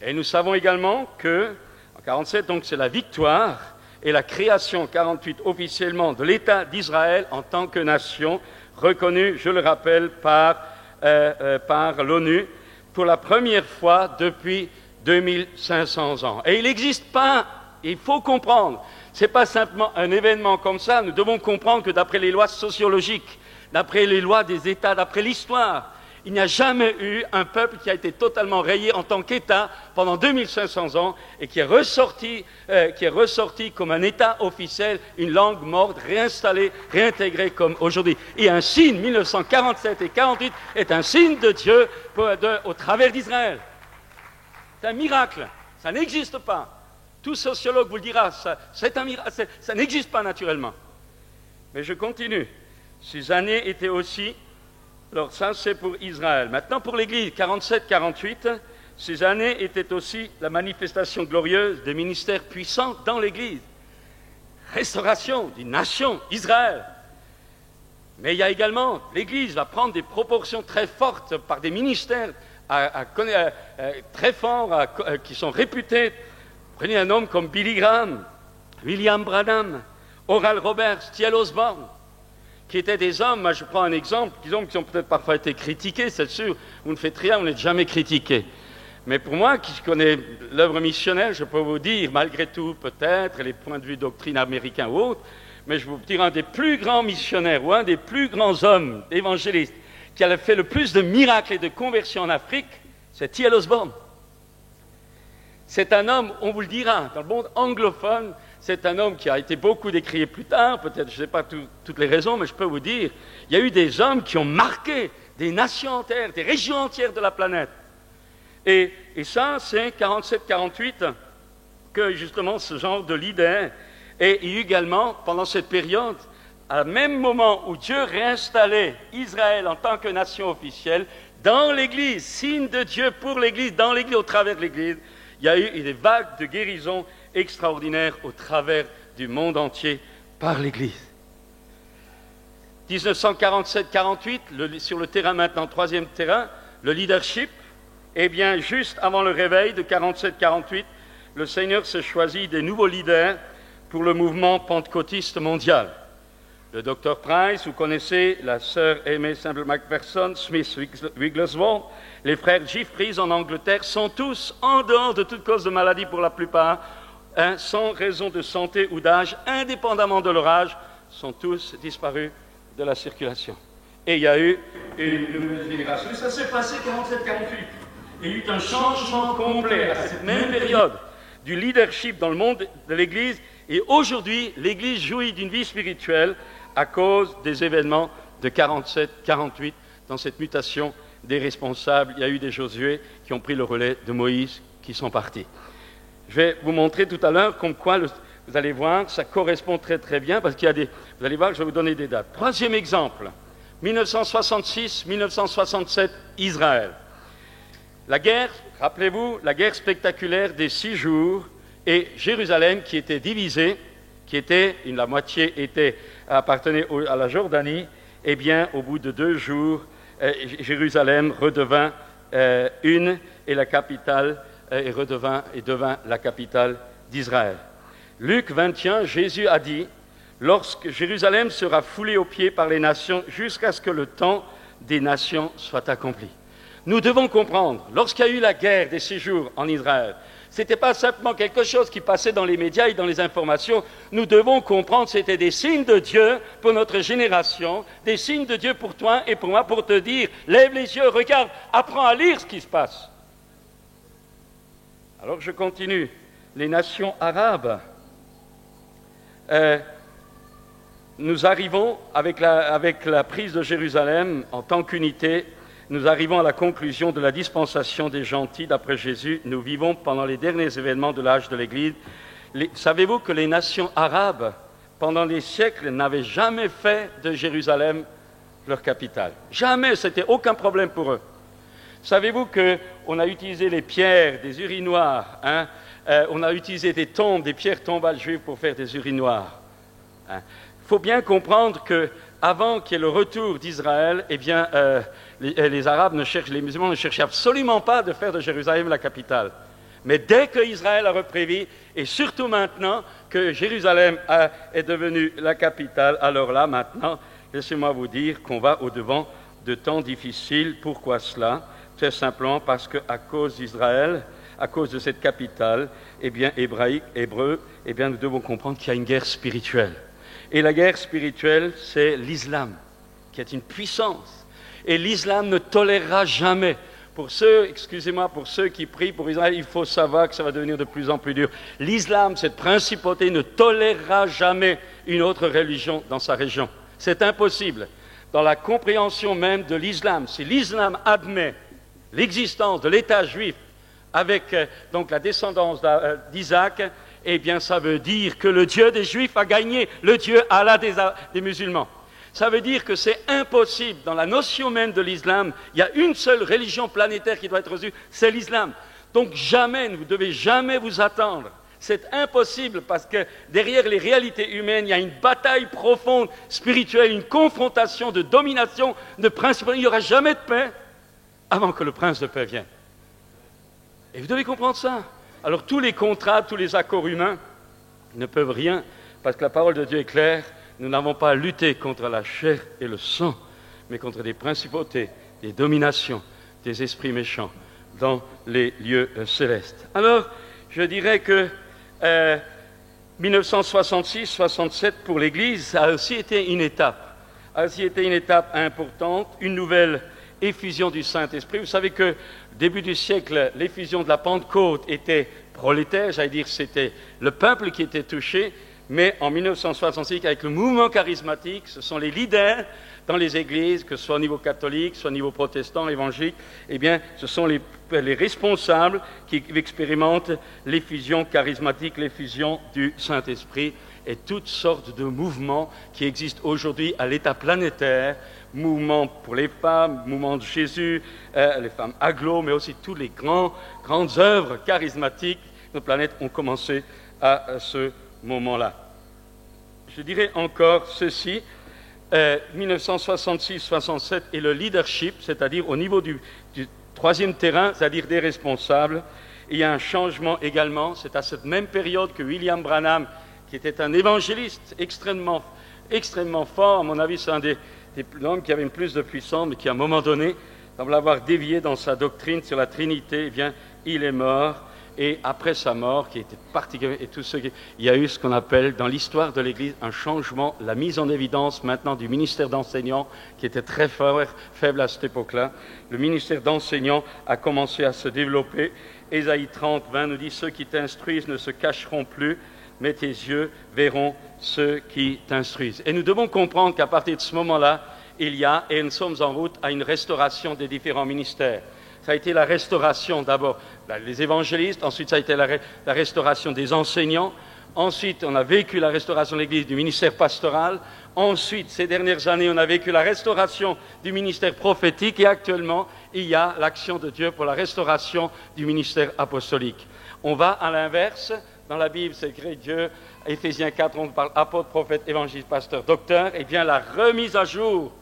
S1: Et nous savons également que, en 1947, donc c'est la victoire et la création, en 1948, officiellement de l'État d'Israël en tant que nation, reconnue, je le rappelle, par l'ONU, pour la première fois depuis 2500 ans. Et il n'existe pas, il faut comprendre, ce n'est pas simplement un événement comme ça, nous devons comprendre que d'après les lois sociologiques, d'après les lois des États, d'après l'histoire, il n'y a jamais eu un peuple qui a été totalement rayé en tant qu'État pendant 2500 ans et qui est ressorti comme un État officiel, une langue morte, réinstallée, réintégrée comme aujourd'hui. Et un signe, 1947 et 1948, est un signe de Dieu au travers d'Israël. C'est un miracle, ça n'existe pas. Tout sociologue vous le dira, c'est un miracle, ça n'existe pas naturellement. Mais je continue. Ces années étaient aussi... Alors ça, c'est pour Israël. Maintenant, pour l'Église, 47-48, ces années étaient aussi la manifestation glorieuse des ministères puissants dans l'Église. Restauration d'une nation, Israël. Mais il y a également, l'Église va prendre des proportions très fortes par des ministères très forts, qui sont réputés. Prenez un homme comme Billy Graham, William Branham, Oral Roberts, T.L. Osborne, qui étaient des hommes, moi je prends un exemple, disons qui ont peut-être parfois été critiqués, c'est sûr, vous ne faites rien, vous n'êtes jamais critiqué. Mais pour moi, qui connais l'œuvre missionnaire, je peux vous dire, malgré tout peut-être, les points de vue doctrine américains ou autres, mais je vais vous dire un des plus grands missionnaires ou un des plus grands hommes évangélistes qui a fait le plus de miracles et de conversions en Afrique, c'est T.L. Osborne. C'est un homme, on vous le dira, dans le monde anglophone, c'est un homme qui a été beaucoup décrié plus tard, peut-être, je ne sais pas toutes les raisons, mais je peux vous dire, il y a eu des hommes qui ont marqué des nations entières, des régions entières de la planète. Et ça, c'est 47-48 que justement ce genre de leader, et également, pendant cette période, à même moment où Dieu réinstallait Israël en tant que nation officielle, dans l'Église, signe de Dieu pour l'Église, dans l'Église, au travers de l'Église, il y a eu des vagues de guérison extraordinaires au travers du monde entier par l'Église. 1947-48, sur le terrain maintenant, troisième terrain, le leadership, eh bien, juste avant le réveil de 47-48, le Seigneur se choisit des nouveaux leaders pour le mouvement pentecôtiste mondial. Le Dr Price, vous connaissez la sœur Aimée Semple McPherson, Smith Wigglesworth, les frères Jeffries en Angleterre sont tous en dehors de toute cause de maladie pour la plupart, sans raison de santé ou d'âge, indépendamment de leur âge, sont tous disparus de la circulation. Et il y a eu une nouvelle génération. Et ça s'est passé 47-48. Il y a eu un changement complet à cette même période du leadership dans le monde de l'Église. Et aujourd'hui, l'Église jouit d'une vie spirituelle à cause des événements de 47-48 dans cette mutation des responsables. Il y a eu des Josué qui ont pris le relais de Moïse qui sont partis. Je vais vous montrer tout à l'heure comme quoi, vous allez voir, ça correspond très très bien parce qu'il y a des... Vous allez voir, je vais vous donner des dates. Troisième exemple, 1966-1967, Israël. La guerre, rappelez-vous, la guerre spectaculaire des 6 jours et Jérusalem qui était divisée, la moitié appartenait à la Jordanie, eh bien, au bout de 2 jours, Jérusalem redevint une et la capitale devint la capitale d'Israël. Luc 21, Jésus a dit, lorsque Jérusalem sera foulée aux pieds par les nations jusqu'à ce que le temps des nations soit accompli. Nous devons comprendre, lorsqu'il y a eu la guerre des 6 jours en Israël, Ce n'était pas simplement quelque chose qui passait dans les médias et dans les informations. Nous devons comprendre que c'était des signes de Dieu pour notre génération, des signes de Dieu pour toi et pour moi, pour te dire, lève les yeux, regarde, apprends à lire ce qui se passe. Alors je continue. Les nations arabes. Nous arrivons, avec la prise de Jérusalem en tant qu'unité, nous arrivons à la conclusion de la dispensation des gentils d'après Jésus. Nous vivons pendant les derniers événements de l'âge de l'Église. Savez-vous que les nations arabes, pendant des siècles, n'avaient jamais fait de Jérusalem leur capitale? Jamais, c'était aucun problème pour eux. Savez-vous qu'on a utilisé les pierres des urinoirs, on a utilisé des tombes, des pierres tombales juives pour faire des urinoirs. Il faut bien comprendre qu'avant qu'il y ait le retour d'Israël, eh bien, les Arabes les musulmans ne cherchaient absolument pas de faire de Jérusalem la capitale. Mais dès qu'Israël a repris vie, et surtout maintenant que Jérusalem est devenue la capitale, alors là, maintenant, laissez-moi vous dire qu'on va au-devant de temps difficiles. Pourquoi cela? Très simplement parce qu'à cause d'Israël, à cause de cette capitale, eh bien, hébreu, eh bien, nous devons comprendre qu'il y a une guerre spirituelle. Et la guerre spirituelle, c'est l'islam, qui est une puissance. Et l'islam ne tolérera jamais. Pour ceux qui prient pour Israël, il faut savoir que ça va devenir de plus en plus dur. L'islam, cette principauté, ne tolérera jamais une autre religion dans sa région. C'est impossible. Dans la compréhension même de l'islam, si l'islam admet l'existence de l'État juif avec donc la descendance d'Isaac, eh bien ça veut dire que le Dieu des Juifs a gagné, le Dieu Allah des musulmans. Ça veut dire que c'est impossible, dans la notion même de l'islam, il y a une seule religion planétaire qui doit être reçue, c'est l'islam. Donc jamais, vous ne devez jamais vous attendre. C'est impossible parce que derrière les réalités humaines, il y a une bataille profonde, spirituelle, une confrontation de domination, de principe. Il n'y aura jamais de paix avant que le prince de paix vienne. Et vous devez comprendre ça. Alors tous les contrats, tous les accords humains ne peuvent rien, parce que la parole de Dieu est claire, nous n'avons pas à lutter contre la chair et le sang, mais contre des principautés, des dominations, des esprits méchants dans les lieux célestes. Alors, je dirais que 1966-67 pour l'Église a aussi été une étape, importante, une nouvelle effusion du Saint-Esprit. Vous savez que début du siècle, l'effusion de la Pentecôte était prolétaire, j'allais dire c'était le peuple qui était touché, mais en 1966, avec le mouvement charismatique, ce sont les leaders dans les églises, que ce soit au niveau catholique, soit au niveau protestant, évangélique, eh bien, ce sont les responsables qui expérimentent l'effusion charismatique, l'effusion du Saint-Esprit, et toutes sortes de mouvements qui existent aujourd'hui à l'état planétaire, mouvement pour les femmes, mouvement de Jésus, les femmes agglo, mais aussi toutes les grandes œuvres charismatiques de notre planète ont commencé à ce moment-là. Je dirais encore ceci, 1966-67 et le leadership, c'est-à-dire au niveau du troisième terrain, c'est-à-dire des responsables, il y a un changement également, c'est à cette même période que William Branham, qui était un évangéliste extrêmement fort, à mon avis c'est un des hommes qui avait plus de puissance, mais qui à un moment donné, semble l'avoir dévié dans sa doctrine sur la Trinité, eh bien, il est mort. Et après sa mort, qui était particulière, et tout ce il y a eu ce qu'on appelle dans l'histoire de l'Église un changement, la mise en évidence maintenant du ministère d'enseignants, qui était très faible à cette époque-là. Le ministère d'enseignants a commencé à se développer. Ésaïe 30, 20 nous dit « Ceux qui t'instruisent ne se cacheront plus, mais tes yeux verront ceux qui t'instruisent. » Et nous devons comprendre qu'à partir de ce moment-là, il y a, et nous sommes en route à une restauration des différents ministères. Ça a été la restauration d'abord des évangélistes, ensuite ça a été la restauration des enseignants, ensuite on a vécu la restauration de l'Église du ministère pastoral, ensuite ces dernières années on a vécu la restauration du ministère prophétique et actuellement il y a l'action de Dieu pour la restauration du ministère apostolique. On va à l'inverse, dans la Bible c'est écrit Dieu, Éphésiens 4 on parle apôtre, prophète, évangéliste, pasteur, docteur, et bien la remise à jour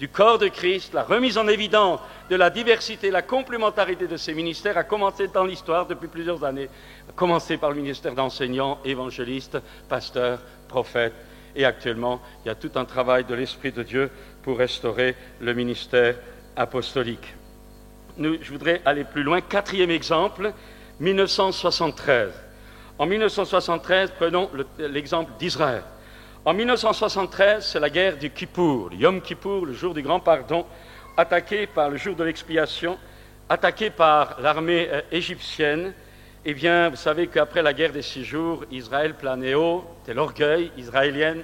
S1: du corps de Christ, la remise en évidence de la diversité, la complémentarité de ces ministères a commencé dans l'histoire depuis plusieurs années, a commencé par le ministère d'enseignants, évangélistes, pasteurs, prophètes, et actuellement, il y a tout un travail de l'Esprit de Dieu pour restaurer le ministère apostolique. Je voudrais aller plus loin. Quatrième exemple, 1973. En 1973, prenons l'exemple d'Israël. En 1973, c'est la guerre du Kippour, Yom Kippour, le jour du grand pardon, attaqué par le jour de l'expiation, attaqué par l'armée égyptienne. Eh bien, vous savez qu'après la guerre des 6 jours, Israël planait haut, c'était l'orgueil israélien,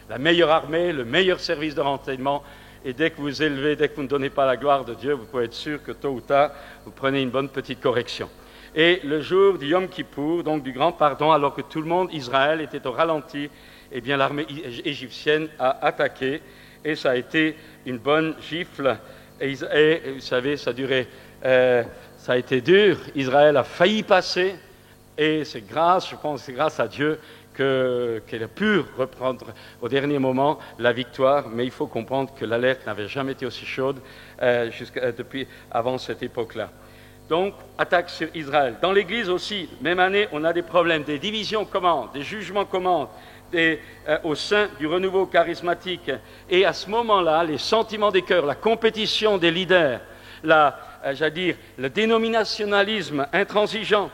S1: la meilleure armée, le meilleur service de renseignement. Et dès que vous élevez, dès que vous ne donnez pas la gloire de Dieu, vous pouvez être sûr que tôt ou tard, vous prenez une bonne petite correction. Et le jour du Yom Kippour, donc du grand pardon, alors que tout le monde, Israël, était au ralenti, eh bien l'armée égyptienne a attaqué et ça a été une bonne gifle. Et vous savez, ça a été dur. Israël a failli passer et c'est grâce, je pense, c'est grâce à Dieu qu'elle a pu reprendre au dernier moment la victoire. Mais il faut comprendre que l'alerte n'avait jamais été aussi chaude depuis avant cette époque-là. Donc, attaque sur Israël. Dans l'Église aussi, même année, on a des problèmes, des divisions commencent, des jugements commencent au sein du renouveau charismatique. Et à ce moment-là, les sentiments des cœurs, la compétition des leaders, le dénominationnalisme intransigeant,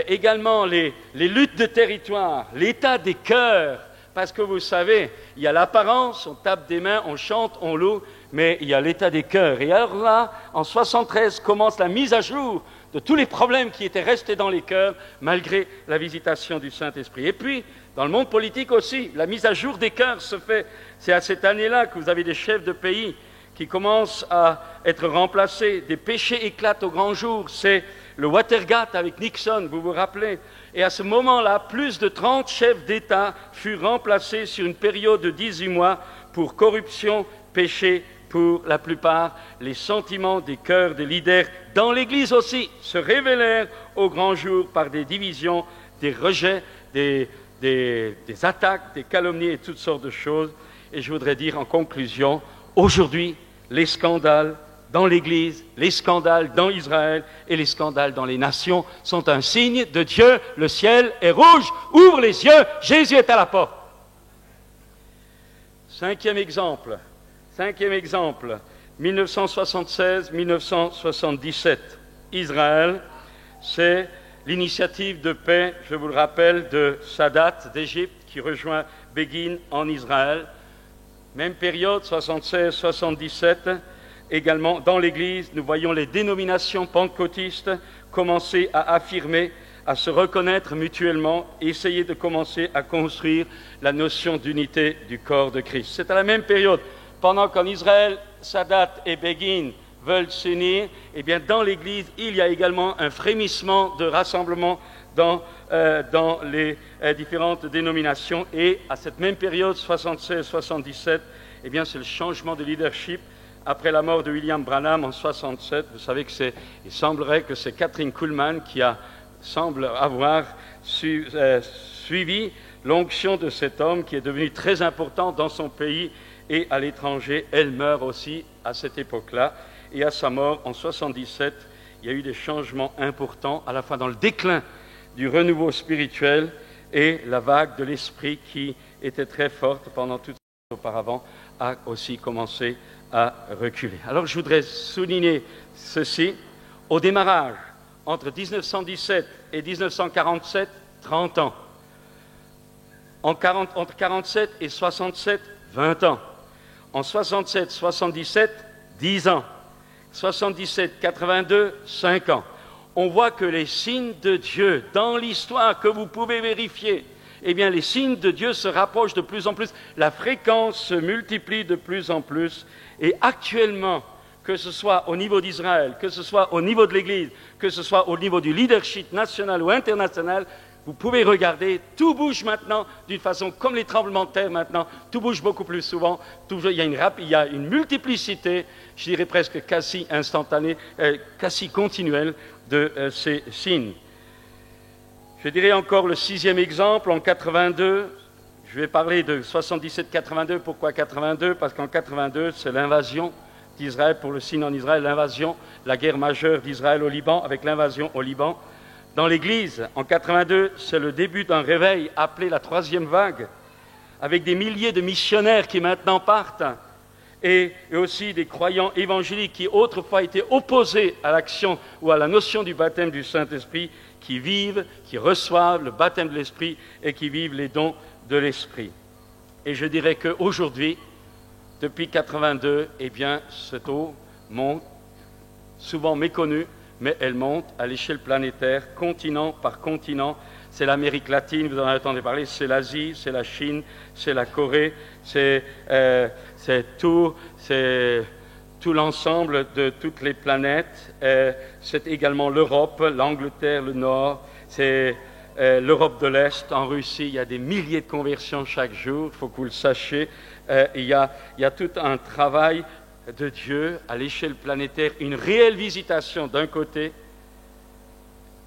S1: également les luttes de territoire, l'état des cœurs, parce que vous savez, il y a l'apparence, on tape des mains, on chante, on loue, mais il y a l'état des cœurs. Et alors là, en 73, commence la mise à jour de tous les problèmes qui étaient restés dans les cœurs, malgré la visitation du Saint-Esprit. Et puis, dans le monde politique aussi, la mise à jour des cœurs se fait. C'est à cette année-là que vous avez des chefs de pays qui commencent à être remplacés. Des péchés éclatent au grand jour. C'est le Watergate avec Nixon, vous vous rappelez. Et à ce moment-là, plus de 30 chefs d'État furent remplacés sur une période de 18 mois pour corruption, péché, pour la plupart. Les sentiments des cœurs des leaders dans l'Église aussi se révélèrent au grand jour par des divisions, des rejets, des attaques, des calomnies et toutes sortes de choses. Et je voudrais dire en conclusion, aujourd'hui, les scandales dans l'Église, les scandales dans Israël et les scandales dans les nations sont un signe de Dieu. Le ciel est rouge, ouvre les yeux, Jésus est à la porte. Cinquième exemple, 1976-1977. Israël, c'est l'initiative de paix, je vous le rappelle, de Sadat d'Égypte qui rejoint Begin en Israël. Même période, 76-77. Également, dans l'Église, nous voyons les dénominations pentecôtistes commencer à affirmer, à se reconnaître mutuellement, essayer de commencer à construire la notion d'unité du corps de Christ. C'est à la même période, pendant qu'en Israël, Sadat et Begin veulent s'unir, eh bien, dans l'Église, il y a également un frémissement de rassemblement dans les différentes dénominations. Et à cette même période, 76-77, eh bien, c'est le changement de leadership. Après la mort de William Branham en 67, vous savez il semblerait que c'est Catherine Kuhlman qui semble avoir suivi l'onction de cet homme qui est devenu très important dans son pays et à l'étranger. Elle meurt aussi à cette époque-là. Et à sa mort en 77, il y a eu des changements importants, à la fois dans le déclin du renouveau spirituel et la vague de l'esprit qui était très forte pendant toute cette auparavant a aussi commencé à reculer. Alors je voudrais souligner ceci. Au démarrage, entre 1917 et 1947, 30 ans. Entre 1947 et 67, 20 ans. En 67-77, 10 ans. 77-82, 5 ans. On voit que les signes de Dieu dans l'histoire que vous pouvez vérifier, eh bien les signes de Dieu se rapprochent de plus en plus, la fréquence se multiplie de plus en plus, et actuellement, que ce soit au niveau d'Israël, que ce soit au niveau de l'Église, que ce soit au niveau du leadership national ou international, vous pouvez regarder, tout bouge maintenant d'une façon comme les tremblements de terre maintenant, tout bouge beaucoup plus souvent, il y a une multiplicité, je dirais presque quasi instantanée, quasi continuelle de ces signes. Je dirais encore le 6e exemple, en 82, je vais parler de 77-82, pourquoi 82 ? Parce qu'en 82, c'est l'invasion d'Israël pour le signe en Israël, l'invasion, la guerre majeure d'Israël au Liban, avec l'invasion au Liban. Dans l'Église, en 82, c'est le début d'un réveil appelé la 3e vague, avec des milliers de missionnaires qui maintenant partent. et aussi des croyants évangéliques qui autrefois étaient opposés à l'action ou à la notion du baptême du Saint-Esprit, qui vivent, qui reçoivent le baptême de l'Esprit et qui vivent les dons de l'Esprit. Et je dirais qu'aujourd'hui, depuis 82, eh bien, cette eau monte, souvent méconnue, mais elle monte à l'échelle planétaire, continent par continent. C'est l'Amérique latine, vous en avez entendu parler, c'est l'Asie, c'est la Chine, c'est la Corée, c'est tout l'ensemble de toutes les planètes. C'est également l'Europe, l'Angleterre, le Nord, c'est l'Europe de l'Est. En Russie, il y a des milliers de conversions chaque jour, il faut que vous le sachiez. Il y a tout un travail de Dieu à l'échelle planétaire, une réelle visitation d'un côté,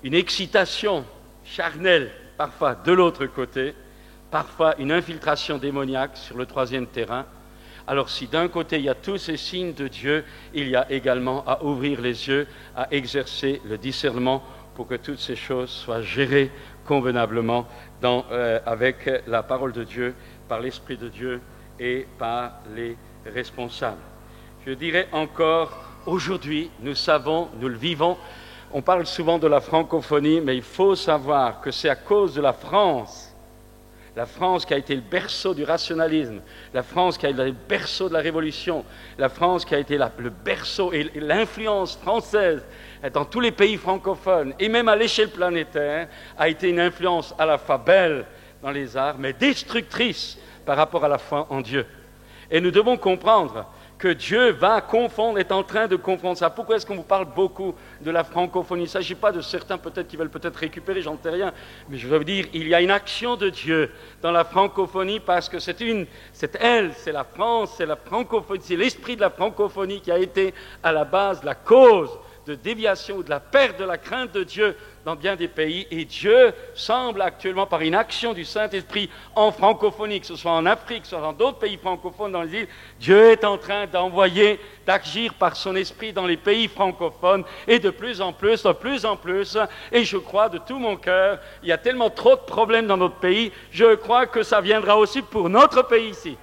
S1: une excitation charnelle parfois de l'autre côté, parfois une infiltration démoniaque sur le troisième terrain. Alors si d'un côté il y a tous ces signes de Dieu, il y a également à ouvrir les yeux, à exercer le discernement pour que toutes ces choses soient gérées convenablement avec la parole de Dieu, par l'Esprit de Dieu et par les responsables. Je dirais encore, aujourd'hui, nous savons, nous le vivons, on parle souvent de la francophonie, mais il faut savoir que c'est à cause de la France qui a été le berceau du rationalisme, la France qui a été le berceau de la Révolution, la France qui a été le berceau et l'influence française dans tous les pays francophones, et même à l'échelle planétaire, a été une influence à la fois belle dans les arts, mais destructrice par rapport à la foi en Dieu. Et nous devons comprendre que Dieu va confondre, est en train de confondre ça. Pourquoi est-ce qu'on vous parle beaucoup de la francophonie? Il ne s'agit pas de certains peut-être qui veulent peut-être récupérer, j'en sais rien, mais je veux dire, il y a une action de Dieu dans la francophonie parce que c'est la France, c'est la francophonie, c'est l'esprit de la francophonie qui a été à la base, la cause de déviation ou de la perte de la crainte de Dieu dans bien des pays. Et Dieu semble actuellement, par une action du Saint-Esprit en francophonie, que ce soit en Afrique, que ce soit dans d'autres pays francophones, dans les îles, Dieu est en train d'agir par son Esprit dans les pays francophones, et de plus en plus, et je crois de tout mon cœur, il y a tellement trop de problèmes dans notre pays, je crois que ça viendra aussi pour notre pays ici.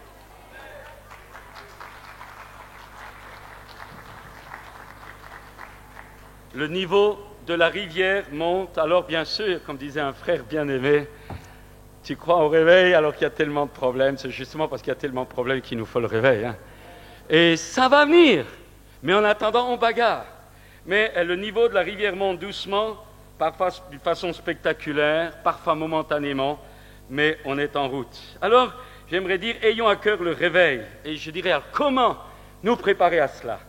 S1: Le niveau de la rivière monte, alors bien sûr, comme disait un frère bien-aimé, tu crois au réveil alors qu'il y a tellement de problèmes, c'est justement parce qu'il y a tellement de problèmes qu'il nous faut le réveil. Et ça va venir, mais en attendant, on bagarre. Mais le niveau de la rivière monte doucement, parfois d'une façon spectaculaire, parfois momentanément, mais on est en route. Alors, j'aimerais dire, ayons à cœur le réveil, et je dirais, alors, comment nous préparer à cela?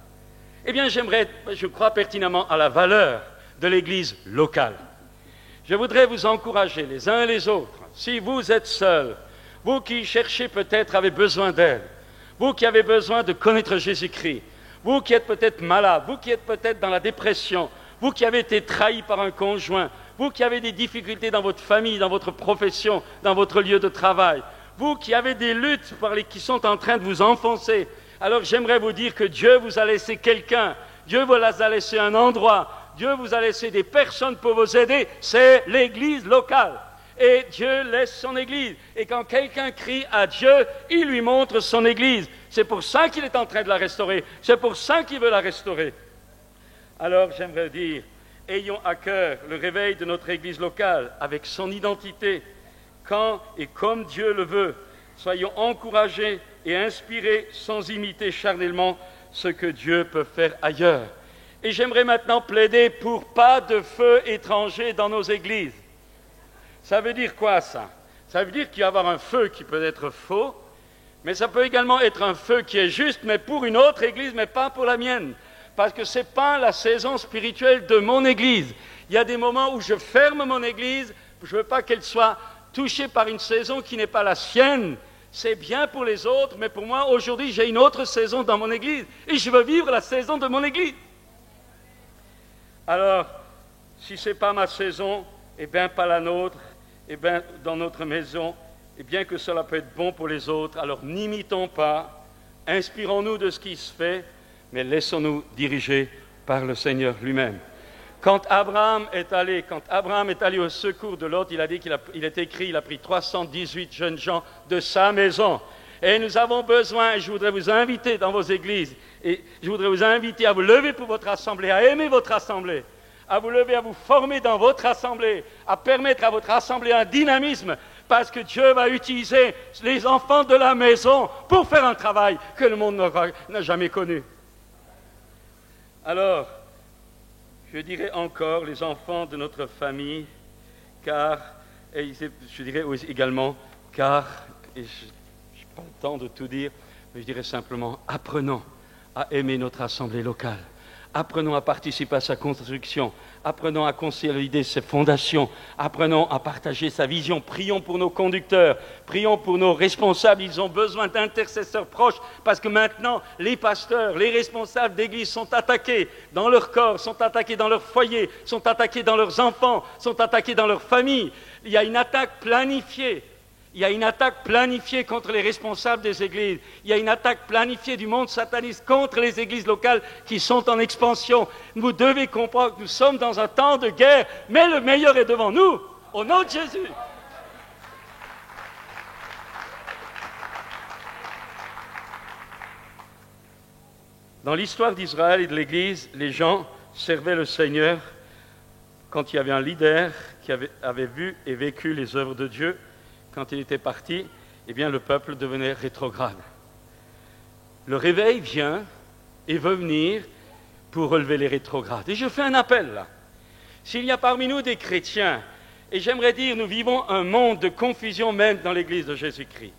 S1: Eh bien, je crois pertinemment à la valeur de l'Église locale. Je voudrais vous encourager les uns et les autres, si vous êtes seuls, vous qui cherchez peut-être, avez besoin d'aide, vous qui avez besoin de connaître Jésus-Christ, vous qui êtes peut-être malade, vous qui êtes peut-être dans la dépression, vous qui avez été trahi par un conjoint, vous qui avez des difficultés dans votre famille, dans votre profession, dans votre lieu de travail, vous qui avez des luttes qui sont en train de vous enfoncer. Alors j'aimerais vous dire que Dieu vous a laissé quelqu'un, Dieu vous a laissé un endroit, Dieu vous a laissé des personnes pour vous aider, c'est l'Église locale. Et Dieu laisse son Église. Et quand quelqu'un crie à Dieu, il lui montre son Église. C'est pour ça qu'il est en train de la restaurer, c'est pour ça qu'il veut la restaurer. Alors j'aimerais dire, ayons à cœur le réveil de notre Église locale avec son identité, quand et comme Dieu le veut. Soyons encouragés et inspirés sans imiter charnellement ce que Dieu peut faire ailleurs. Et j'aimerais maintenant plaider pour pas de feu étranger dans nos églises. Ça veut dire quoi ça? Ça veut dire qu'il va y avoir un feu qui peut être faux, mais ça peut également être un feu qui est juste, mais pour une autre église, mais pas pour la mienne. Parce que ce n'est pas la saison spirituelle de mon église. Il y a des moments où je ferme mon église, je ne veux pas qu'elle soit touchée par une saison qui n'est pas la sienne. C'est bien pour les autres, mais pour moi, aujourd'hui, j'ai une autre saison dans mon église. Et je veux vivre la saison de mon église. Alors, si ce n'est pas ma saison, eh bien, pas la nôtre, eh bien, dans notre maison, et bien que cela peut être bon pour les autres, alors n'imitons pas, inspirons-nous de ce qui se fait, mais laissons-nous diriger par le Seigneur lui-même. Quand Abraham est allé au secours de Lot, il a dit il a pris 318 jeunes gens de sa maison. Et nous avons besoin, je voudrais vous inviter dans vos églises, et je voudrais vous inviter à vous lever pour votre assemblée, à aimer votre assemblée, à vous lever, à vous former dans votre assemblée, à permettre à votre assemblée un dynamisme, parce que Dieu va utiliser les enfants de la maison pour faire un travail que le monde n'a jamais connu. Alors, je dirais encore les enfants de notre famille, car, et je dirais également, car, et je n'ai pas le temps de tout dire, mais je dirais simplement, apprenons à aimer notre assemblée locale. Apprenons à participer à sa construction. Apprenons à consolider ses fondations. Apprenons à partager sa vision. Prions pour nos conducteurs. Prions pour nos responsables. Ils ont besoin d'intercesseurs proches parce que maintenant, les pasteurs, les responsables d'église sont attaqués dans leur corps, sont attaqués dans leur foyer, sont attaqués dans leurs enfants, sont attaqués dans leur famille. Il y a une attaque planifiée. Il y a une attaque planifiée contre les responsables des églises. Il y a une attaque planifiée du monde sataniste contre les églises locales qui sont en expansion. Vous devez comprendre que nous sommes dans un temps de guerre, mais le meilleur est devant nous, au nom de Jésus. Dans l'histoire d'Israël et de l'Église, les gens servaient le Seigneur quand il y avait un leader qui avait vu et vécu les œuvres de Dieu. Quand il était parti, eh bien, le peuple devenait rétrograde. Le réveil vient et veut venir pour relever les rétrogrades. Et je fais un appel là. S'il y a parmi nous des chrétiens, et j'aimerais dire, nous vivons un monde de confusion même dans l'Église de Jésus-Christ.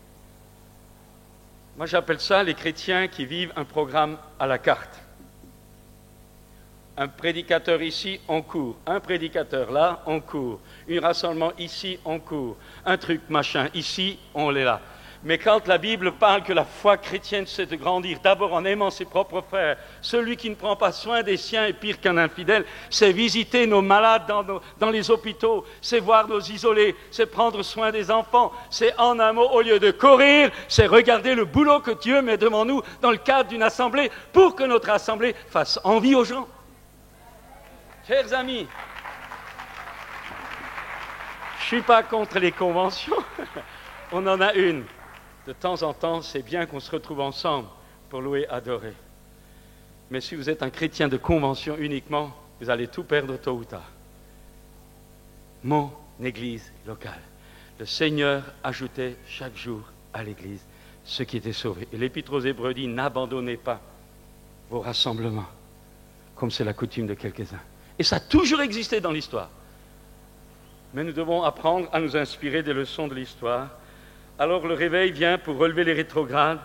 S1: Moi, j'appelle ça les chrétiens qui vivent un programme à la carte. Un prédicateur ici, en cours. Un prédicateur là, en cours. Un rassemblement ici, en cours. Un truc machin, ici, on l'est là. Mais quand la Bible parle que la foi chrétienne, c'est de grandir d'abord en aimant ses propres frères, celui qui ne prend pas soin des siens est pire qu'un infidèle, c'est visiter nos malades dans les hôpitaux, c'est voir nos isolés, c'est prendre soin des enfants, c'est en un mot, au lieu de courir, c'est regarder le boulot que Dieu met devant nous dans le cadre d'une assemblée pour que notre assemblée fasse envie aux gens. Chers amis, je ne suis pas contre les conventions, on en a une. De temps en temps, c'est bien qu'on se retrouve ensemble pour louer, adorer. Mais si vous êtes un chrétien de convention uniquement, vous allez tout perdre tôt ou tard. Mon église locale. Le Seigneur ajoutait chaque jour à l'église ceux qui étaient sauvés. Et l'Épître aux Hébreux dit, n'abandonnez pas vos rassemblements, comme c'est la coutume de quelques-uns. Et ça a toujours existé dans l'histoire. Mais nous devons apprendre à nous inspirer des leçons de l'histoire. Alors le réveil vient pour relever les rétrogrades.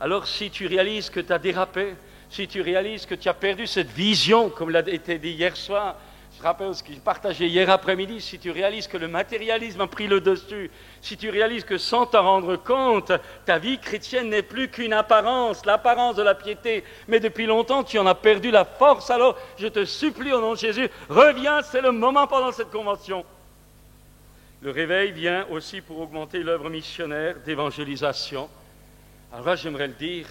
S1: Alors si tu réalises que tu as dérapé, si tu réalises que tu as perdu cette vision, comme l'a été dit hier soir, je rappelle ce que j'ai partagé hier après-midi, si tu réalises que le matérialisme a pris le dessus, si tu réalises que sans t'en rendre compte, ta vie chrétienne n'est plus qu'une apparence, l'apparence de la piété, mais depuis longtemps tu en as perdu la force, alors je te supplie au nom de Jésus, reviens, c'est le moment pendant cette convention. Le réveil vient aussi pour augmenter l'œuvre missionnaire d'évangélisation. Alors là, j'aimerais le dire,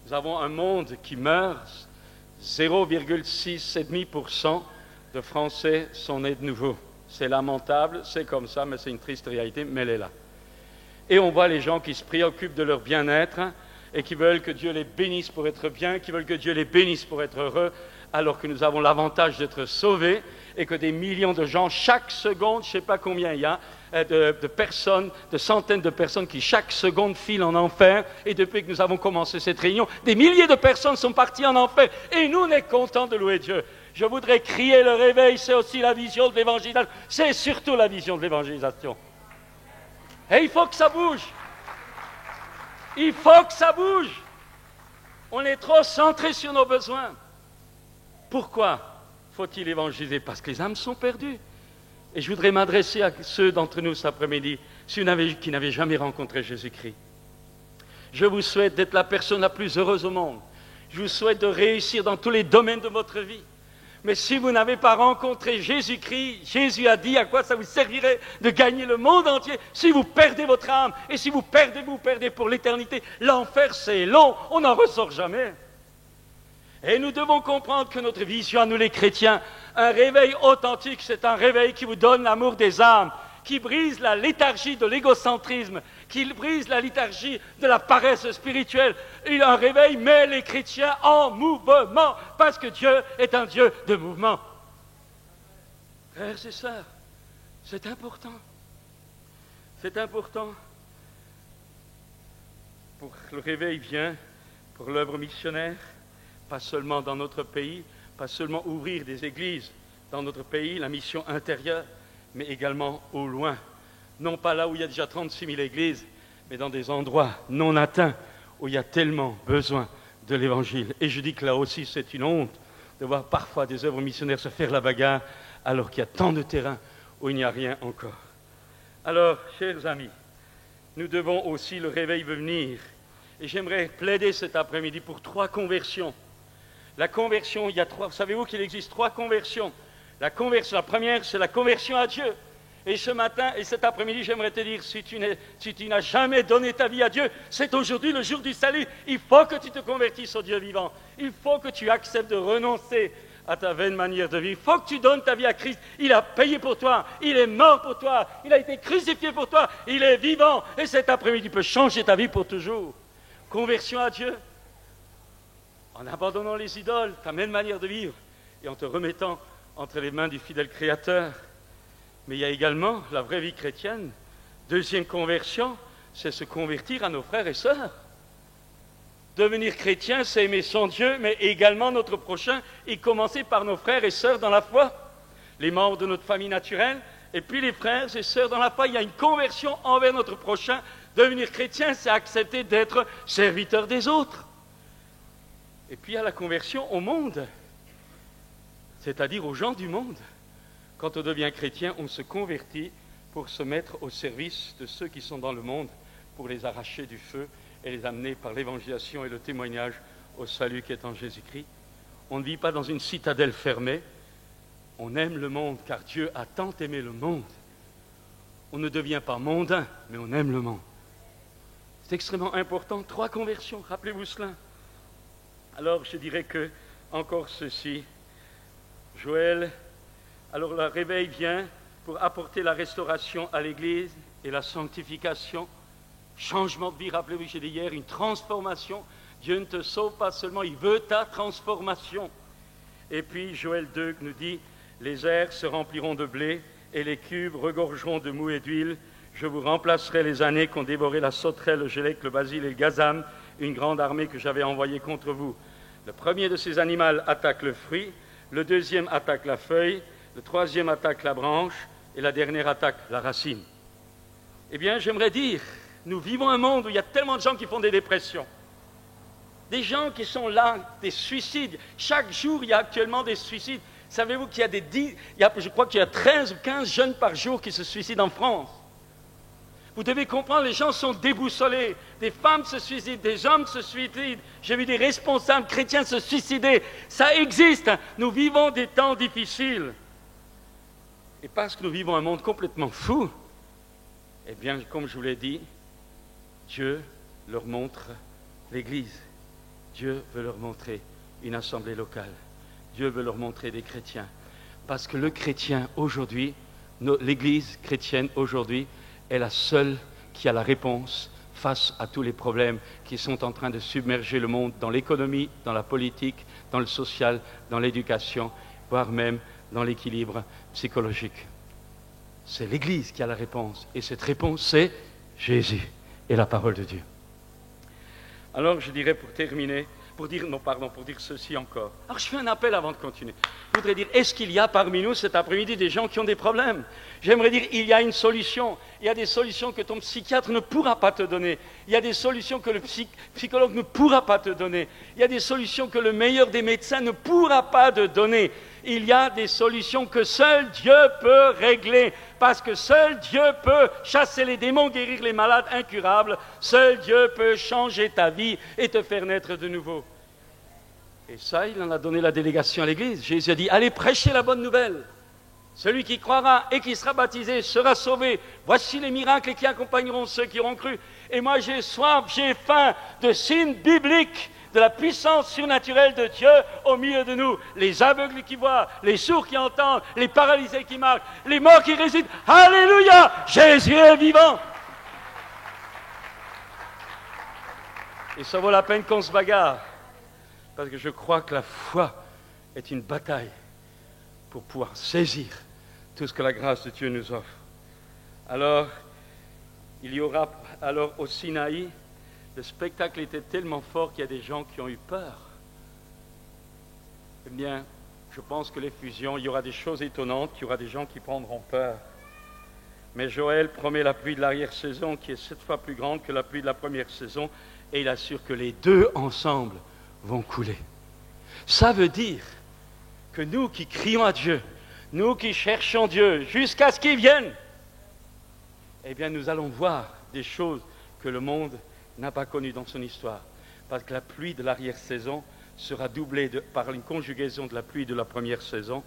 S1: nous avons un monde qui meurt, 0,6% de Français sont nés de nouveau. C'est lamentable, c'est comme ça, mais c'est une triste réalité, mais elle est là. Et on voit les gens qui se préoccupent de leur bien-être et qui veulent que Dieu les bénisse pour être bien, qui veulent que Dieu les bénisse pour être heureux, alors que nous avons l'avantage d'être sauvés et que des millions de gens, chaque seconde, je ne sais pas combien il y a, de personnes, de centaines de personnes qui chaque seconde filent en enfer. Et depuis que nous avons commencé cette réunion, des milliers de personnes sont parties en enfer. Et nous, on est contents de louer Dieu. Je voudrais crier le réveil, c'est aussi la vision de l'évangélisation. C'est surtout la vision de l'évangélisation. Et il faut que ça bouge. Il faut que ça bouge. On est trop centré sur nos besoins. Pourquoi faut-il évangéliser? Parce que les âmes sont perdues. Et je voudrais m'adresser à ceux d'entre nous cet après-midi qui n'avaient jamais rencontré Jésus-Christ. Je vous souhaite d'être la personne la plus heureuse au monde. Je vous souhaite de réussir dans tous les domaines de votre vie. Mais si vous n'avez pas rencontré Jésus-Christ, Jésus a dit à quoi ça vous servirait de gagner le monde entier si vous perdez votre âme. Et si vous perdez pour l'éternité. L'enfer, c'est long, on n'en ressort jamais. Et nous devons comprendre que notre vision à nous les chrétiens, un réveil authentique, c'est un réveil qui vous donne l'amour des âmes,
S2: qui brise la léthargie de l'égocentrisme, qui brise la léthargie de la paresse spirituelle. Un réveil met les chrétiens en mouvement, parce que Dieu est un Dieu de mouvement. Frères et sœurs, c'est important. C'est important. Pour le réveil vient pour l'œuvre missionnaire, pas seulement dans notre pays, pas seulement ouvrir des églises dans notre pays, la mission intérieure, mais également au loin. Non pas là où il y a déjà 36 000 églises, mais dans des endroits non atteints, où il y a tellement besoin de l'Évangile. Et je dis que là aussi, c'est une honte de voir parfois des œuvres missionnaires se faire la bagarre, alors qu'il y a tant de terrains où il n'y a rien encore. Alors, chers amis, nous devons aussi, le réveil venir. Et j'aimerais plaider cet après-midi pour 3 conversions. La conversion, il y a 3, savez-vous qu'il existe 3 conversions? La première, c'est la conversion à Dieu. Et ce matin et cet après-midi, j'aimerais te dire, si tu n'as jamais donné ta vie à Dieu, c'est aujourd'hui le jour du salut. Il faut que tu te convertisses au Dieu vivant. Il faut que tu acceptes de renoncer à ta vaine manière de vivre. Il faut que tu donnes ta vie à Christ. Il a payé pour toi. Il est mort pour toi. Il a été crucifié pour toi. Il est vivant. Et cet après-midi, il peut changer ta vie pour toujours. Conversion à Dieu, en abandonnant les idoles, ta même manière de vivre, et en te remettant entre les mains du fidèle Créateur. Mais il y a également la vraie vie chrétienne. Deuxième conversion, c'est se convertir à nos frères et sœurs. Devenir chrétien, c'est aimer son Dieu, mais également notre prochain, et commencer par nos frères et sœurs dans la foi, les membres de notre famille naturelle, et puis les frères et sœurs dans la foi. Il y a une conversion envers notre prochain. Devenir chrétien, c'est accepter d'être serviteur des autres. Et puis il y a la conversion au monde, c'est-à-dire aux gens du monde. Quand on devient chrétien, on se convertit pour se mettre au service de ceux qui sont dans le monde, pour les arracher du feu et les amener par l'évangélisation et le témoignage au salut qui est en Jésus-Christ. On ne vit pas dans une citadelle fermée. On aime le monde, car Dieu a tant aimé le monde. On ne devient pas mondain, mais on aime le monde. C'est extrêmement important. 3 conversions, rappelez-vous cela. Alors, je dirais que, encore ceci, Joël, alors le réveil vient pour apporter la restauration à l'Église et la sanctification, changement de vie, rappelez-vous, j'ai dit hier, une transformation. Dieu ne te sauve pas seulement, il veut ta transformation. Et puis, Joël 2 nous dit, les airs se rempliront de blé et les cuves regorgeront de mou et d'huile. Je vous remplacerai les années qu'ont dévoré la sauterelle, le gélec, le basil et le gazam, une grande armée que j'avais envoyée contre vous. Le premier de ces animaux attaque le fruit, le deuxième attaque la feuille, le troisième attaque la branche et la dernière attaque la racine. Eh bien, j'aimerais dire, nous vivons un monde où il y a tellement de gens qui font des dépressions. Des gens qui sont là, des suicides. Chaque jour, il y a actuellement des suicides. Savez-vous qu'il y a je crois qu'il y a 13 ou 15 jeunes par jour qui se suicident en France. Vous devez comprendre, les gens sont déboussolés. Des femmes se suicident, des hommes se suicident. J'ai vu des responsables chrétiens se suicider. Ça existe. Nous vivons des temps difficiles. Et parce que nous vivons un monde complètement fou, eh bien, comme je vous l'ai dit, Dieu leur montre l'Église. Dieu veut leur montrer une assemblée locale. Dieu veut leur montrer des chrétiens. Parce que le chrétien aujourd'hui, l'Église chrétienne aujourd'hui, est la seule qui a la réponse face à tous les problèmes qui sont en train de submerger le monde dans l'économie, dans la politique, dans le social, dans l'éducation, voire même dans l'équilibre psychologique. C'est l'Église qui a la réponse. Et cette réponse, c'est Jésus et la parole de Dieu. Alors, je dirais pour terminer, pour dire ceci encore. Alors, je fais un appel avant de continuer. Je voudrais dire, est-ce qu'il y a parmi nous cet après-midi des gens qui ont des problèmes? J'aimerais dire, il y a une solution. Il y a des solutions que ton psychiatre ne pourra pas te donner. Il y a des solutions que le psychologue ne pourra pas te donner. Il y a des solutions que le meilleur des médecins ne pourra pas te donner. Il y a des solutions que seul Dieu peut régler, parce que seul Dieu peut chasser les démons, guérir les malades incurables. Seul Dieu peut changer ta vie et te faire naître de nouveau. Et ça, il en a donné la délégation à l'Église. Jésus a dit, allez prêcher la bonne nouvelle. Celui qui croira et qui sera baptisé sera sauvé. Voici les miracles qui accompagneront ceux qui auront cru. Et moi, j'ai soif, j'ai faim de signes bibliques, de la puissance surnaturelle de Dieu au milieu de nous. Les aveugles qui voient, les sourds qui entendent, les paralysés qui marchent, les morts qui résident. Alléluia! Jésus est vivant! Et ça vaut la peine qu'on se bagarre, parce que je crois que la foi est une bataille pour pouvoir saisir tout ce que la grâce de Dieu nous offre. Alors, il y aura alors au Sinaï, le spectacle était tellement fort qu'il y a des gens qui ont eu peur. Eh bien, je pense que les fusions, il y aura des choses étonnantes, il y aura des gens qui prendront peur. Mais Joël promet la pluie de l'arrière-saison qui est 7 fois plus grande que la pluie de la première saison, et il assure que les deux ensemble vont couler. Ça veut dire que nous qui crions à Dieu, nous qui cherchons Dieu jusqu'à ce qu'il vienne, eh bien nous allons voir des choses que le monde n'a pas connues dans son histoire. Parce que la pluie de l'arrière-saison sera doublée par une conjugaison de la pluie de la première saison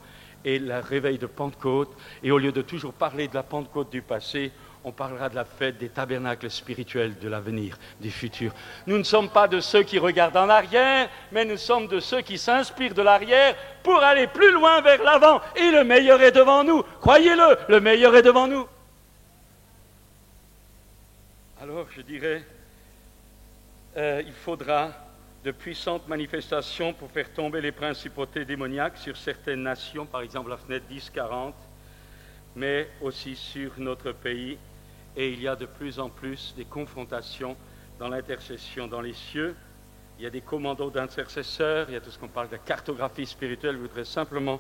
S2: et le réveil de Pentecôte. Et au lieu de toujours parler de la Pentecôte du passé, on parlera de la fête des tabernacles spirituels de l'avenir, du futur. Nous ne sommes pas de ceux qui regardent en arrière, mais nous sommes de ceux qui s'inspirent de l'arrière pour aller plus loin vers l'avant. Et le meilleur est devant nous. Croyez-le, le meilleur est devant nous. Alors je dirais, il faudra de puissantes manifestations pour faire tomber les principautés démoniaques sur certaines nations, par exemple la fenêtre 10-40, mais aussi sur notre pays. Et il y a de plus en plus des confrontations dans l'intercession dans les cieux. Il y a des commandos d'intercesseurs, il y a tout ce qu'on parle de cartographie spirituelle. Je voudrais simplement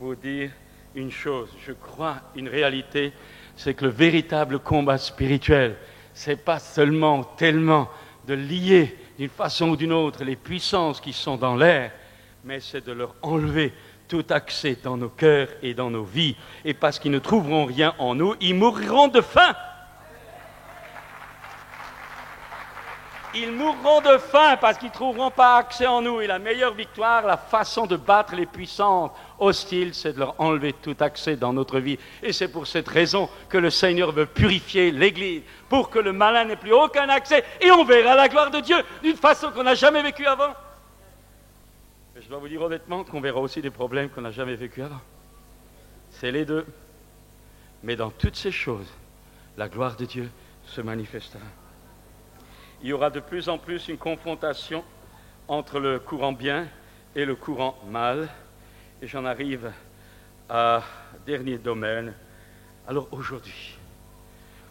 S2: vous dire une chose. Je crois une réalité, c'est que le véritable combat spirituel, c'est pas seulement tellement de lier d'une façon ou d'une autre les puissances qui sont dans l'air, mais c'est de leur enlever tout accès dans nos cœurs et dans nos vies. Et parce qu'ils ne trouveront rien en nous, ils mourront de faim. Ils mourront de faim parce qu'ils ne trouveront pas accès en nous. Et la meilleure victoire, la façon de battre les puissances hostiles, c'est de leur enlever tout accès dans notre vie. Et c'est pour cette raison que le Seigneur veut purifier l'Église, pour que le malin n'ait plus aucun accès. Et on verra la gloire de Dieu d'une façon qu'on n'a jamais vécue avant. Mais je dois vous dire honnêtement qu'on verra aussi des problèmes qu'on n'a jamais vécus avant. C'est les deux. Mais dans toutes ces choses, la gloire de Dieu se manifestera. Il y aura de plus en plus une confrontation entre le courant bien et le courant mal. Et j'en arrive à dernier domaine. Alors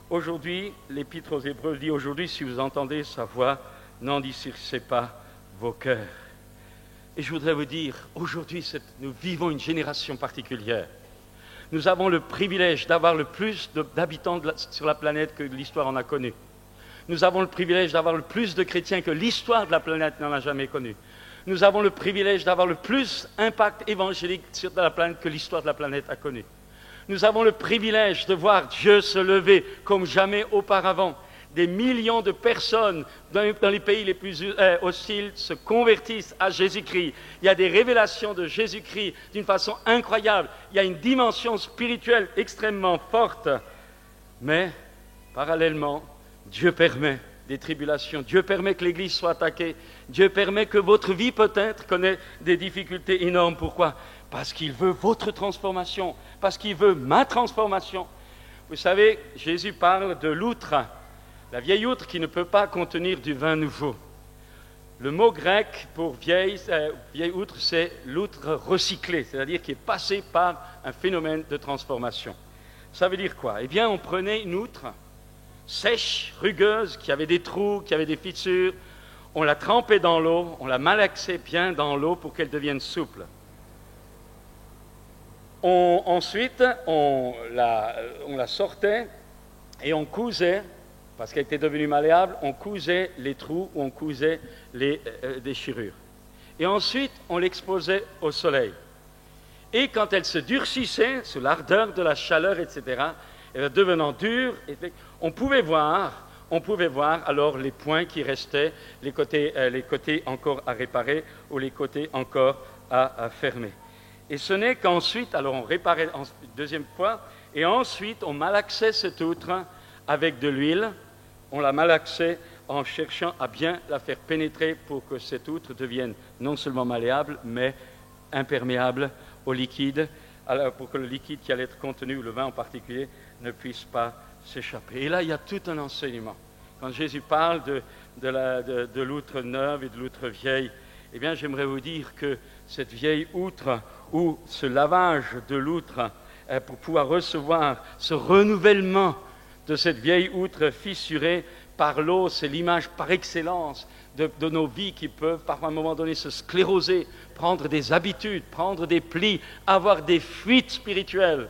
S2: aujourd'hui, l'Épître aux Hébreux dit, aujourd'hui, si vous entendez sa voix, n'endurcissez pas vos cœurs. Et je voudrais vous dire, aujourd'hui, nous vivons une génération particulière. Nous avons le privilège d'avoir le plus d'habitants sur la planète que l'histoire en a connu. Nous avons le privilège d'avoir le plus de chrétiens que l'histoire de la planète n'en a jamais connu. Nous avons le privilège d'avoir le plus d'impact évangélique sur la planète que l'histoire de la planète a connu. Nous avons le privilège de voir Dieu se lever comme jamais auparavant. Des millions de personnes dans les pays les plus hostiles se convertissent à Jésus-Christ. Il y a des révélations de Jésus-Christ d'une façon incroyable. Il y a une dimension spirituelle extrêmement forte. Mais, parallèlement, Dieu permet des tribulations. Dieu permet que l'Église soit attaquée. Dieu permet que votre vie peut-être connaisse des difficultés énormes. Pourquoi? Parce qu'il veut votre transformation. Parce qu'il veut ma transformation. Vous savez, Jésus parle de l'outre. La vieille outre qui ne peut pas contenir du vin nouveau. Le mot grec pour vieille outre, c'est l'outre recyclée, c'est-à-dire qui est passée par un phénomène de transformation. Ça veut dire quoi? Eh bien, on prenait une outre sèche, rugueuse, qui avait des trous, qui avait des fissures, on la trempait dans l'eau, on la malaxait bien dans l'eau pour qu'elle devienne souple. Ensuite, on la sortait et on cousait. Parce qu'elle était devenue malléable, on cousait les trous ou on cousait les déchirures. Et ensuite, on l'exposait au soleil. Et quand elle se durcissait, sous l'ardeur de la chaleur, etc., elle devenant dure, on pouvait voir alors les points qui restaient, les côtés encore à réparer ou les côtés encore à fermer. Et ce n'est qu'ensuite, alors on réparait deuxième fois, et ensuite on malaxait cette outre avec de l'huile. On la malaxait en cherchant à bien la faire pénétrer pour que cette outre devienne non seulement malléable, mais imperméable au liquide, pour que le liquide qui allait être contenu, ou le vin en particulier, ne puisse pas s'échapper. Et là, il y a tout un enseignement. Quand Jésus parle de l'outre neuve et de l'outre vieille, eh bien, j'aimerais vous dire que cette vieille outre, ou ce lavage de l'outre, pour pouvoir recevoir ce renouvellement de cette vieille outre fissurée par l'eau, c'est l'image par excellence de nos vies qui peuvent, par un moment donné, se scléroser, prendre des habitudes, prendre des plis, avoir des fuites spirituelles.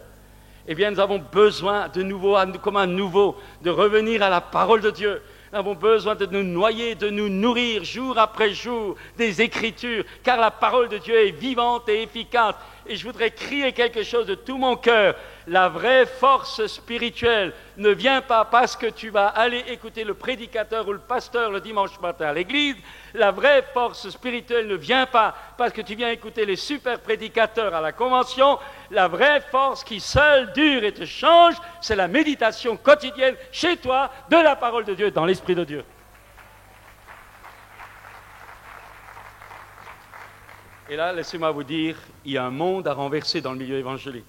S2: Eh bien, nous avons besoin de nouveau, comme un nouveau, de revenir à la parole de Dieu. Nous avons besoin de nous noyer, de nous nourrir jour après jour des Écritures, car la parole de Dieu est vivante et efficace. Et je voudrais crier quelque chose de tout mon cœur. La vraie force spirituelle ne vient pas parce que tu vas aller écouter le prédicateur ou le pasteur le dimanche matin à l'église. La vraie force spirituelle ne vient pas parce que tu viens écouter les super prédicateurs à la convention. La vraie force qui seule dure et te change, c'est la méditation quotidienne chez toi de la parole de Dieu, dans l'Esprit de Dieu. Et là, laissez-moi vous dire, il y a un monde à renverser dans le milieu évangélique.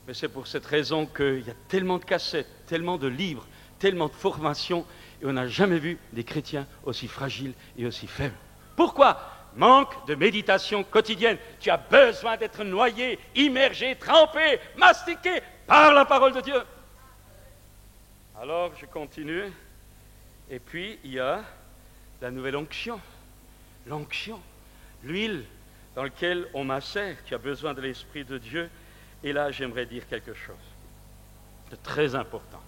S2: Mais c'est pour cette raison qu'il y a tellement de cassettes, tellement de livres, tellement de formations, et on n'a jamais vu des chrétiens aussi fragiles et aussi faibles. Pourquoi ? Manque de méditation quotidienne. Tu as besoin d'être noyé, immergé, trempé, mastiqué par la parole de Dieu. Alors, je continue. Et puis, il y a la nouvelle onction. L'onction. L'huile dans laquelle on macère, qui a besoin de l'Esprit de Dieu. Et là, j'aimerais dire quelque chose de très important.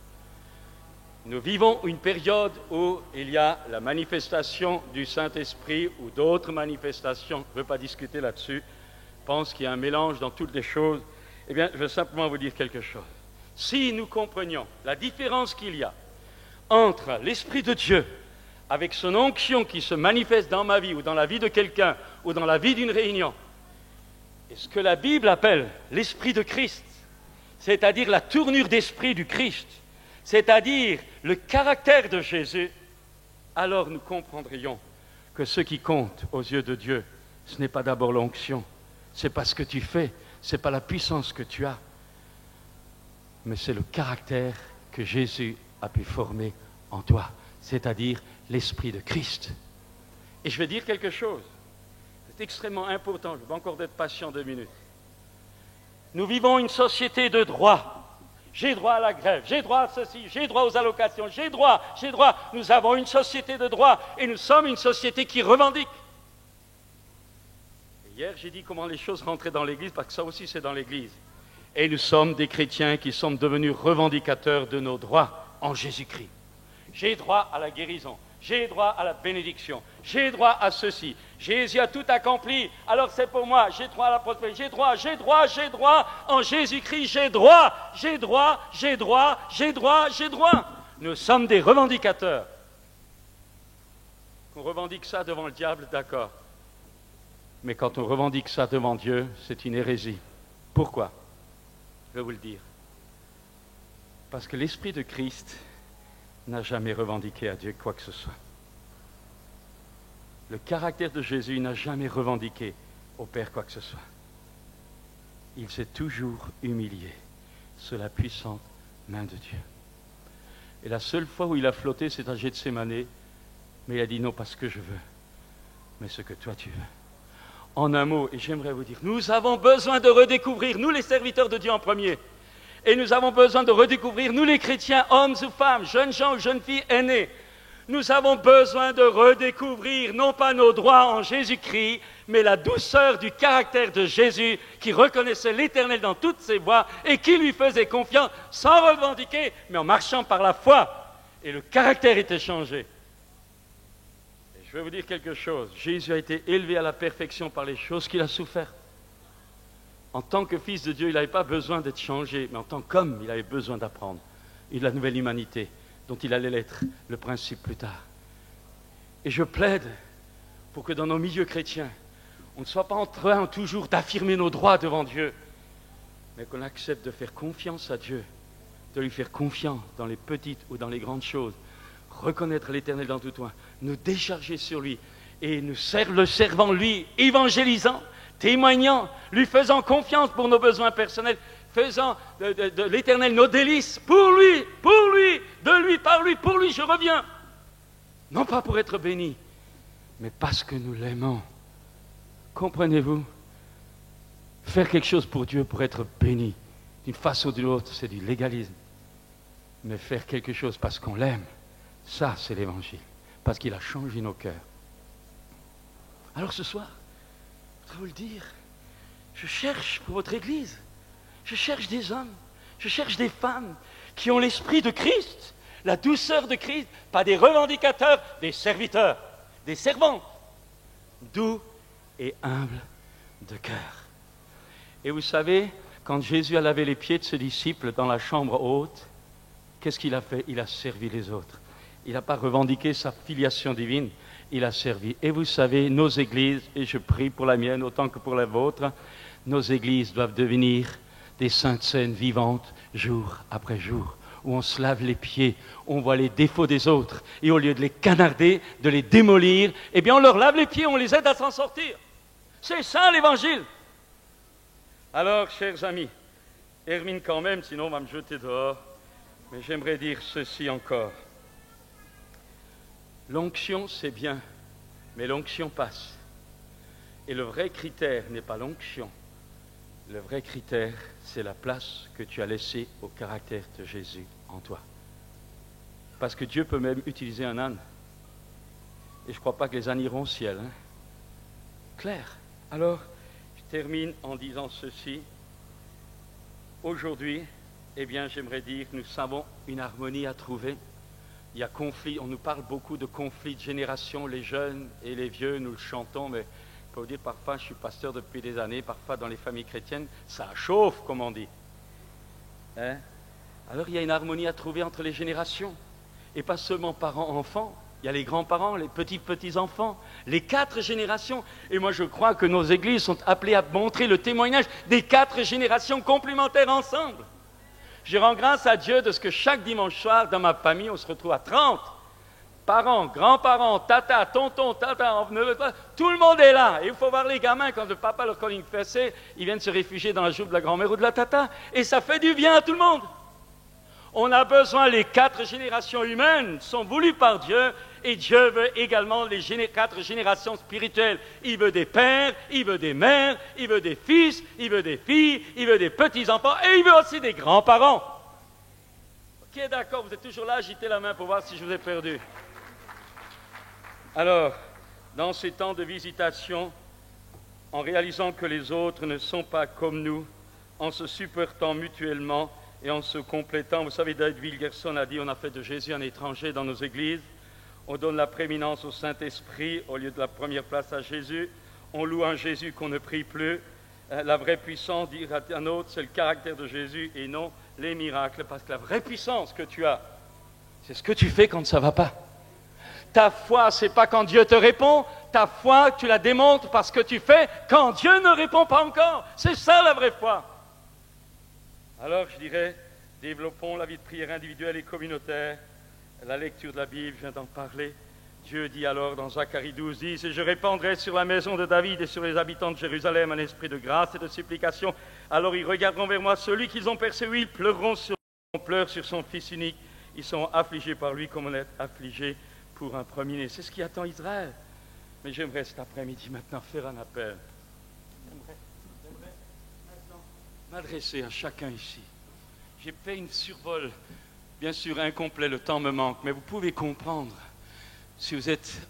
S2: Nous vivons une période où il y a la manifestation du Saint-Esprit ou d'autres manifestations. Je ne veux pas discuter là-dessus. Je pense qu'il y a un mélange dans toutes les choses. Eh bien, je veux simplement vous dire quelque chose. Si nous comprenions la différence qu'il y a entre l'Esprit de Dieu avec son onction qui se manifeste dans ma vie ou dans la vie de quelqu'un ou dans la vie d'une réunion, et ce que la Bible appelle l'Esprit de Christ, c'est-à-dire la tournure d'esprit du Christ, c'est-à-dire le caractère de Jésus, alors nous comprendrions que ce qui compte aux yeux de Dieu, ce n'est pas d'abord l'onction, c'est pas ce que tu fais, c'est pas la puissance que tu as, mais c'est le caractère que Jésus a pu former en toi, c'est-à-dire l'Esprit de Christ. Et je vais dire quelque chose, c'est extrêmement important, je vais encore être patient 2 minutes. Nous vivons une société de droit. J'ai droit à la grève, j'ai droit à ceci, j'ai droit aux allocations, j'ai droit. Nous avons une société de droit et nous sommes une société qui revendique. Et hier, j'ai dit comment les choses rentraient dans l'Église, parce que ça aussi c'est dans l'Église. Et nous sommes des chrétiens qui sommes devenus revendicateurs de nos droits en Jésus-Christ. J'ai droit à la guérison, j'ai droit à la bénédiction, j'ai droit à ceci. Jésus a tout accompli, alors c'est pour moi, j'ai droit à la prospérité, j'ai droit, en Jésus-Christ, j'ai droit. Nous sommes des revendicateurs. Qu'on revendique ça devant le diable, d'accord. Mais quand on revendique ça devant Dieu, c'est une hérésie. Pourquoi ? Je vais vous le dire. Parce que l'Esprit de Christ n'a jamais revendiqué à Dieu quoi que ce soit. Le caractère de Jésus n'a jamais revendiqué au Père quoi que ce soit. Il s'est toujours humilié sous la puissante main de Dieu. Et la seule fois où il a flotté, c'est à Gethsémanée, mais il a dit non, pas ce que je veux, mais ce que toi tu veux. En un mot, et j'aimerais vous dire, nous avons besoin de redécouvrir, nous les serviteurs de Dieu en premier, et nous avons besoin de redécouvrir, nous les chrétiens, hommes ou femmes, jeunes gens ou jeunes filles aînés, nous avons besoin de redécouvrir non pas nos droits en Jésus-Christ, mais la douceur du caractère de Jésus qui reconnaissait l'Éternel dans toutes ses voies et qui lui faisait confiance sans revendiquer, mais en marchant par la foi. Et le caractère était changé. Et je vais vous dire quelque chose. Jésus a été élevé à la perfection par les choses qu'il a souffert. En tant que fils de Dieu, il n'avait pas besoin d'être changé, mais en tant qu'homme, il avait besoin d'apprendre. Il a la nouvelle humanité dont il allait l'être le principe plus tard. Et je plaide pour que dans nos milieux chrétiens, on ne soit pas en train toujours d'affirmer nos droits devant Dieu, mais qu'on accepte de faire confiance à Dieu, de lui faire confiance dans les petites ou dans les grandes choses, reconnaître l'Éternel dans tout toi, nous décharger sur lui et nous le servant lui, évangélisant, témoignant, lui faisant confiance pour nos besoins personnels, faisant de l'Éternel nos délices, pour lui, de lui, par lui, pour lui, je reviens. Non pas pour être béni, mais parce que nous l'aimons. Comprenez-vous? Faire quelque chose pour Dieu pour être béni, d'une façon ou d'une autre, c'est du légalisme. Mais faire quelque chose parce qu'on l'aime, ça c'est l'Évangile, parce qu'il a changé nos cœurs. Alors ce soir, je voudrais vous le dire, je cherche pour votre Église, je cherche des hommes, je cherche des femmes qui ont l'esprit de Christ, la douceur de Christ, pas des revendicateurs, des serviteurs, des servantes, doux et humbles de cœur. Et vous savez, quand Jésus a lavé les pieds de ses disciples dans la chambre haute, qu'est-ce qu'il a fait? Il a servi les autres. Il n'a pas revendiqué sa filiation divine, il a servi. Et vous savez, nos églises, et je prie pour la mienne autant que pour la vôtre, nos églises doivent devenir des saintes scènes vivantes, jour après jour, où on se lave les pieds, on voit les défauts des autres, et au lieu de les canarder, de les démolir, eh bien on leur lave les pieds, on les aide à s'en sortir. C'est ça l'Évangile. Alors, chers amis, Hermine quand même, sinon on va me jeter dehors, mais j'aimerais dire ceci encore. L'onction, c'est bien, mais l'onction passe. Et le vrai critère n'est pas l'onction. Le vrai critère, c'est la place que tu as laissée au caractère de Jésus en toi. Parce que Dieu peut même utiliser un âne. Et je ne crois pas que les ânes iront au ciel. Hein? Clair. Alors, je termine en disant ceci. Aujourd'hui, eh bien, j'aimerais dire que nous avons une harmonie à trouver. Il y a conflit, on nous parle beaucoup de conflits de génération, les jeunes et les vieux, nous le chantons, mais je peux vous dire, parfois, je suis pasteur depuis des années, parfois dans les familles chrétiennes, ça chauffe, comme on dit. Hein? Alors, il y a une harmonie à trouver entre les générations, et pas seulement parents-enfants, il y a les grands-parents, les petits-petits-enfants, les 4 générations. Et moi, je crois que nos églises sont appelées à montrer le témoignage des 4 générations complémentaires ensemble. Je rends grâce à Dieu de ce que chaque dimanche soir, dans ma famille, on se retrouve à 30. Parents, grands-parents, tata, tonton, tata, tout le monde est là. Et il faut voir les gamins, quand le papa leur colle une fessée, ils viennent se réfugier dans la joue de la grand-mère ou de la tata. Et ça fait du bien à tout le monde. On a besoin, les 4 générations humaines sont voulues par Dieu, et Dieu veut également les 4 générations spirituelles. Il veut des pères, il veut des mères, il veut des fils, il veut des filles, il veut des petits-enfants, et il veut aussi des grands-parents. Ok, d'accord, vous êtes toujours là, agitez la main pour voir si je vous ai perdu. Alors, dans ces temps de visitation, en réalisant que les autres ne sont pas comme nous, en se supportant mutuellement et en se complétant, vous savez, David Wilkerson a dit, on a fait de Jésus un étranger dans nos églises, on donne la prééminence au Saint-Esprit au lieu de la première place à Jésus, on loue un Jésus qu'on ne prie plus, la vraie puissance, dire à un autre, c'est le caractère de Jésus et non les miracles, parce que la vraie puissance que tu as, c'est ce que tu fais quand ça ne va pas. Ta foi, ce n'est pas quand Dieu te répond, ta foi, tu la démontres parce que tu fais quand Dieu ne répond pas encore. C'est ça la vraie foi. Alors je dirais, développons la vie de prière individuelle et communautaire. La lecture de la Bible, je viens d'en parler. Dieu dit alors dans Zacharie 12, 10, « Et je répandrai sur la maison de David et sur les habitants de Jérusalem un esprit de grâce et de supplication. Alors ils regarderont vers moi, celui qu'ils ont persécuté, ils pleureront sur lui, on pleure sur son fils unique. Ils sont affligés par lui comme on est affligé pour un premier-né. » C'est ce qui attend Israël. Mais j'aimerais cet après-midi maintenant faire un appel. J'aimerais maintenant m'adresser à chacun ici. J'ai fait une survol, bien sûr incomplet, le temps me manque, mais vous pouvez comprendre, si vous êtes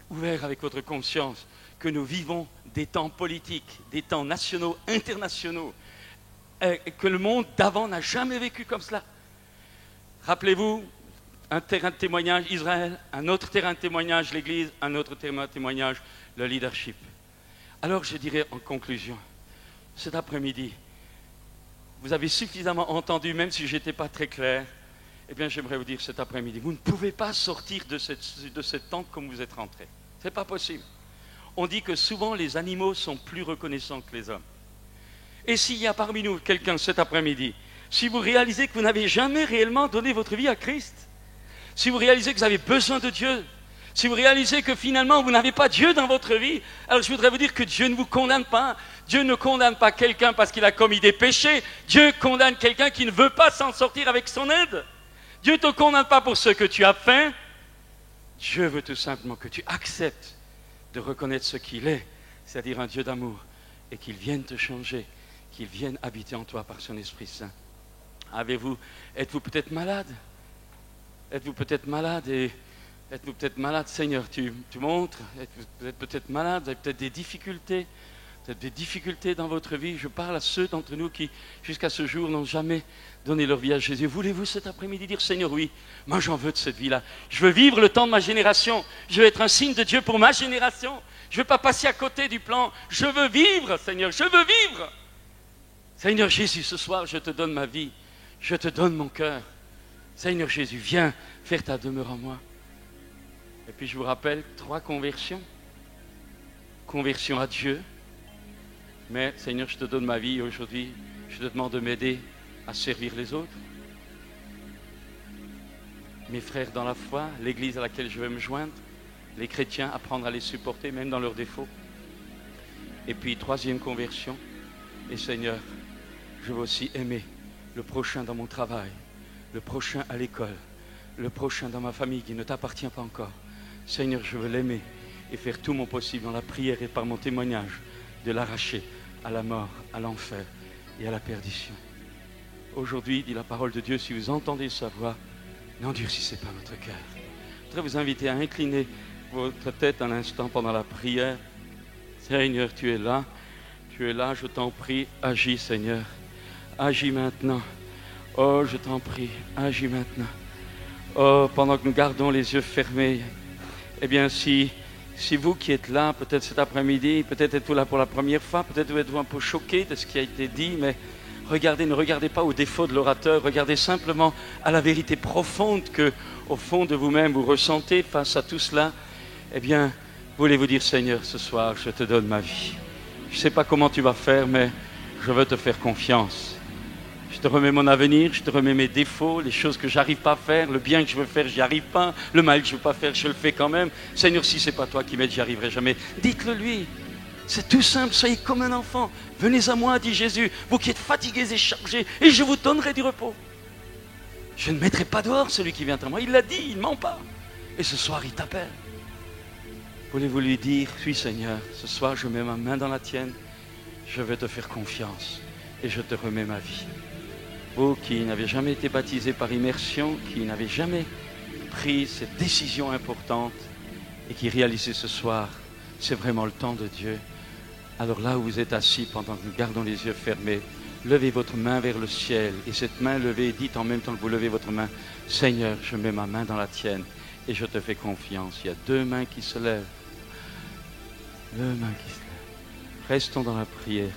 S2: ouvert avec votre conscience, que nous vivons des temps politiques, des temps nationaux, internationaux, que le monde d'avant n'a jamais vécu comme cela. Rappelez-vous, un terrain de témoignage, Israël, un autre terrain de témoignage, l'Église, un autre terrain de témoignage, le leadership. Alors je dirais en conclusion, cet après-midi, vous avez suffisamment entendu, même si je n'étais pas très clair, eh bien j'aimerais vous dire cet après-midi, vous ne pouvez pas sortir de cette tente comme vous êtes rentré. Ce n'est pas possible. On dit que souvent les animaux sont plus reconnaissants que les hommes. Et s'il y a parmi nous quelqu'un cet après-midi, si vous réalisez que vous n'avez jamais réellement donné votre vie à Christ, si vous réalisez que vous avez besoin de Dieu, si vous réalisez que finalement vous n'avez pas Dieu dans votre vie, alors je voudrais vous dire que Dieu ne vous condamne pas. Dieu ne condamne pas quelqu'un parce qu'il a commis des péchés. Dieu condamne quelqu'un qui ne veut pas s'en sortir avec son aide. Dieu ne te condamne pas pour ce que tu as fait. Dieu veut tout simplement que tu acceptes de reconnaître ce qu'il est, c'est-à-dire un Dieu d'amour, et qu'il vienne te changer, qu'il vienne habiter en toi par son Esprit Saint. Êtes-vous peut-être malade? Êtes-vous peut-être malade et êtes-vous peut-être malade, Seigneur, tu montres, vous êtes peut-être malade, vous avez peut-être des difficultés, dans votre vie. Je parle à ceux d'entre nous qui, jusqu'à ce jour, n'ont jamais donné leur vie à Jésus. Voulez-vous cet après-midi dire, Seigneur, oui, moi j'en veux de cette vie-là. Je veux vivre le temps de ma génération. Je veux être un signe de Dieu pour ma génération. Je ne veux pas passer à côté du plan. Je veux vivre, Seigneur, je veux vivre. Seigneur Jésus, ce soir, je te donne ma vie. Je te donne mon cœur. Seigneur Jésus, viens faire ta demeure en moi. Et puis je vous rappelle 3 conversions. Conversion à Dieu. Mais Seigneur, je te donne ma vie aujourd'hui. Je te demande de m'aider à servir les autres. Mes frères dans la foi, l'église à laquelle je vais me joindre, les chrétiens, apprendre à les supporter, même dans leurs défauts. Et puis 3e conversion. Et Seigneur, je veux aussi aimer le prochain dans mon travail, le prochain à l'école, le prochain dans ma famille qui ne t'appartient pas encore. Seigneur, je veux l'aimer et faire tout mon possible dans la prière et par mon témoignage de l'arracher à la mort, à l'enfer et à la perdition. Aujourd'hui, dit la parole de Dieu, si vous entendez sa voix, n'endurcissez pas votre cœur. Je voudrais vous inviter à incliner votre tête un instant pendant la prière. Seigneur, tu es là, je t'en prie, agis Seigneur, agis maintenant. Oh, je t'en prie, agis maintenant. Oh, pendant que nous gardons les yeux fermés, eh bien, si vous qui êtes là, peut-être cet après-midi, peut-être êtes-vous là pour la première fois, peut-être êtes-vous un peu choqué de ce qui a été dit, mais ne regardez pas au défaut de l'orateur, regardez simplement à la vérité profonde que, au fond de vous-même, vous ressentez face à tout cela. Eh bien, voulez-vous dire, Seigneur, ce soir, je te donne ma vie. Je ne sais pas comment tu vas faire, mais je veux te faire confiance. Je te remets mon avenir, je te remets mes défauts, les choses que j'arrive pas à faire, le bien que je veux faire, j'y arrive pas, le mal que je veux pas faire, je le fais quand même. Seigneur, si c'est pas toi qui m'aides, j'y arriverai jamais. Dites-le lui. C'est tout simple, soyez comme un enfant. Venez à moi, dit Jésus, vous qui êtes fatigués et chargés, et je vous donnerai du repos. Je ne mettrai pas dehors celui qui vient à moi. Il l'a dit, il ne ment pas. Et ce soir, il t'appelle. Voulez-vous lui dire, oui Seigneur, ce soir je mets ma main dans la tienne, je vais te faire confiance et je te remets ma vie. Vous qui n'avez jamais été baptisé par immersion, qui n'avez jamais pris cette décision importante et qui réalisez ce soir, c'est vraiment le temps de Dieu. Alors là où vous êtes assis pendant que nous gardons les yeux fermés, levez votre main vers le ciel et cette main levée, dites en même temps que vous levez votre main, Seigneur, je mets ma main dans la tienne et je te fais confiance. Il y a 2 mains qui se lèvent. 2 mains qui se lèvent. Restons dans la prière.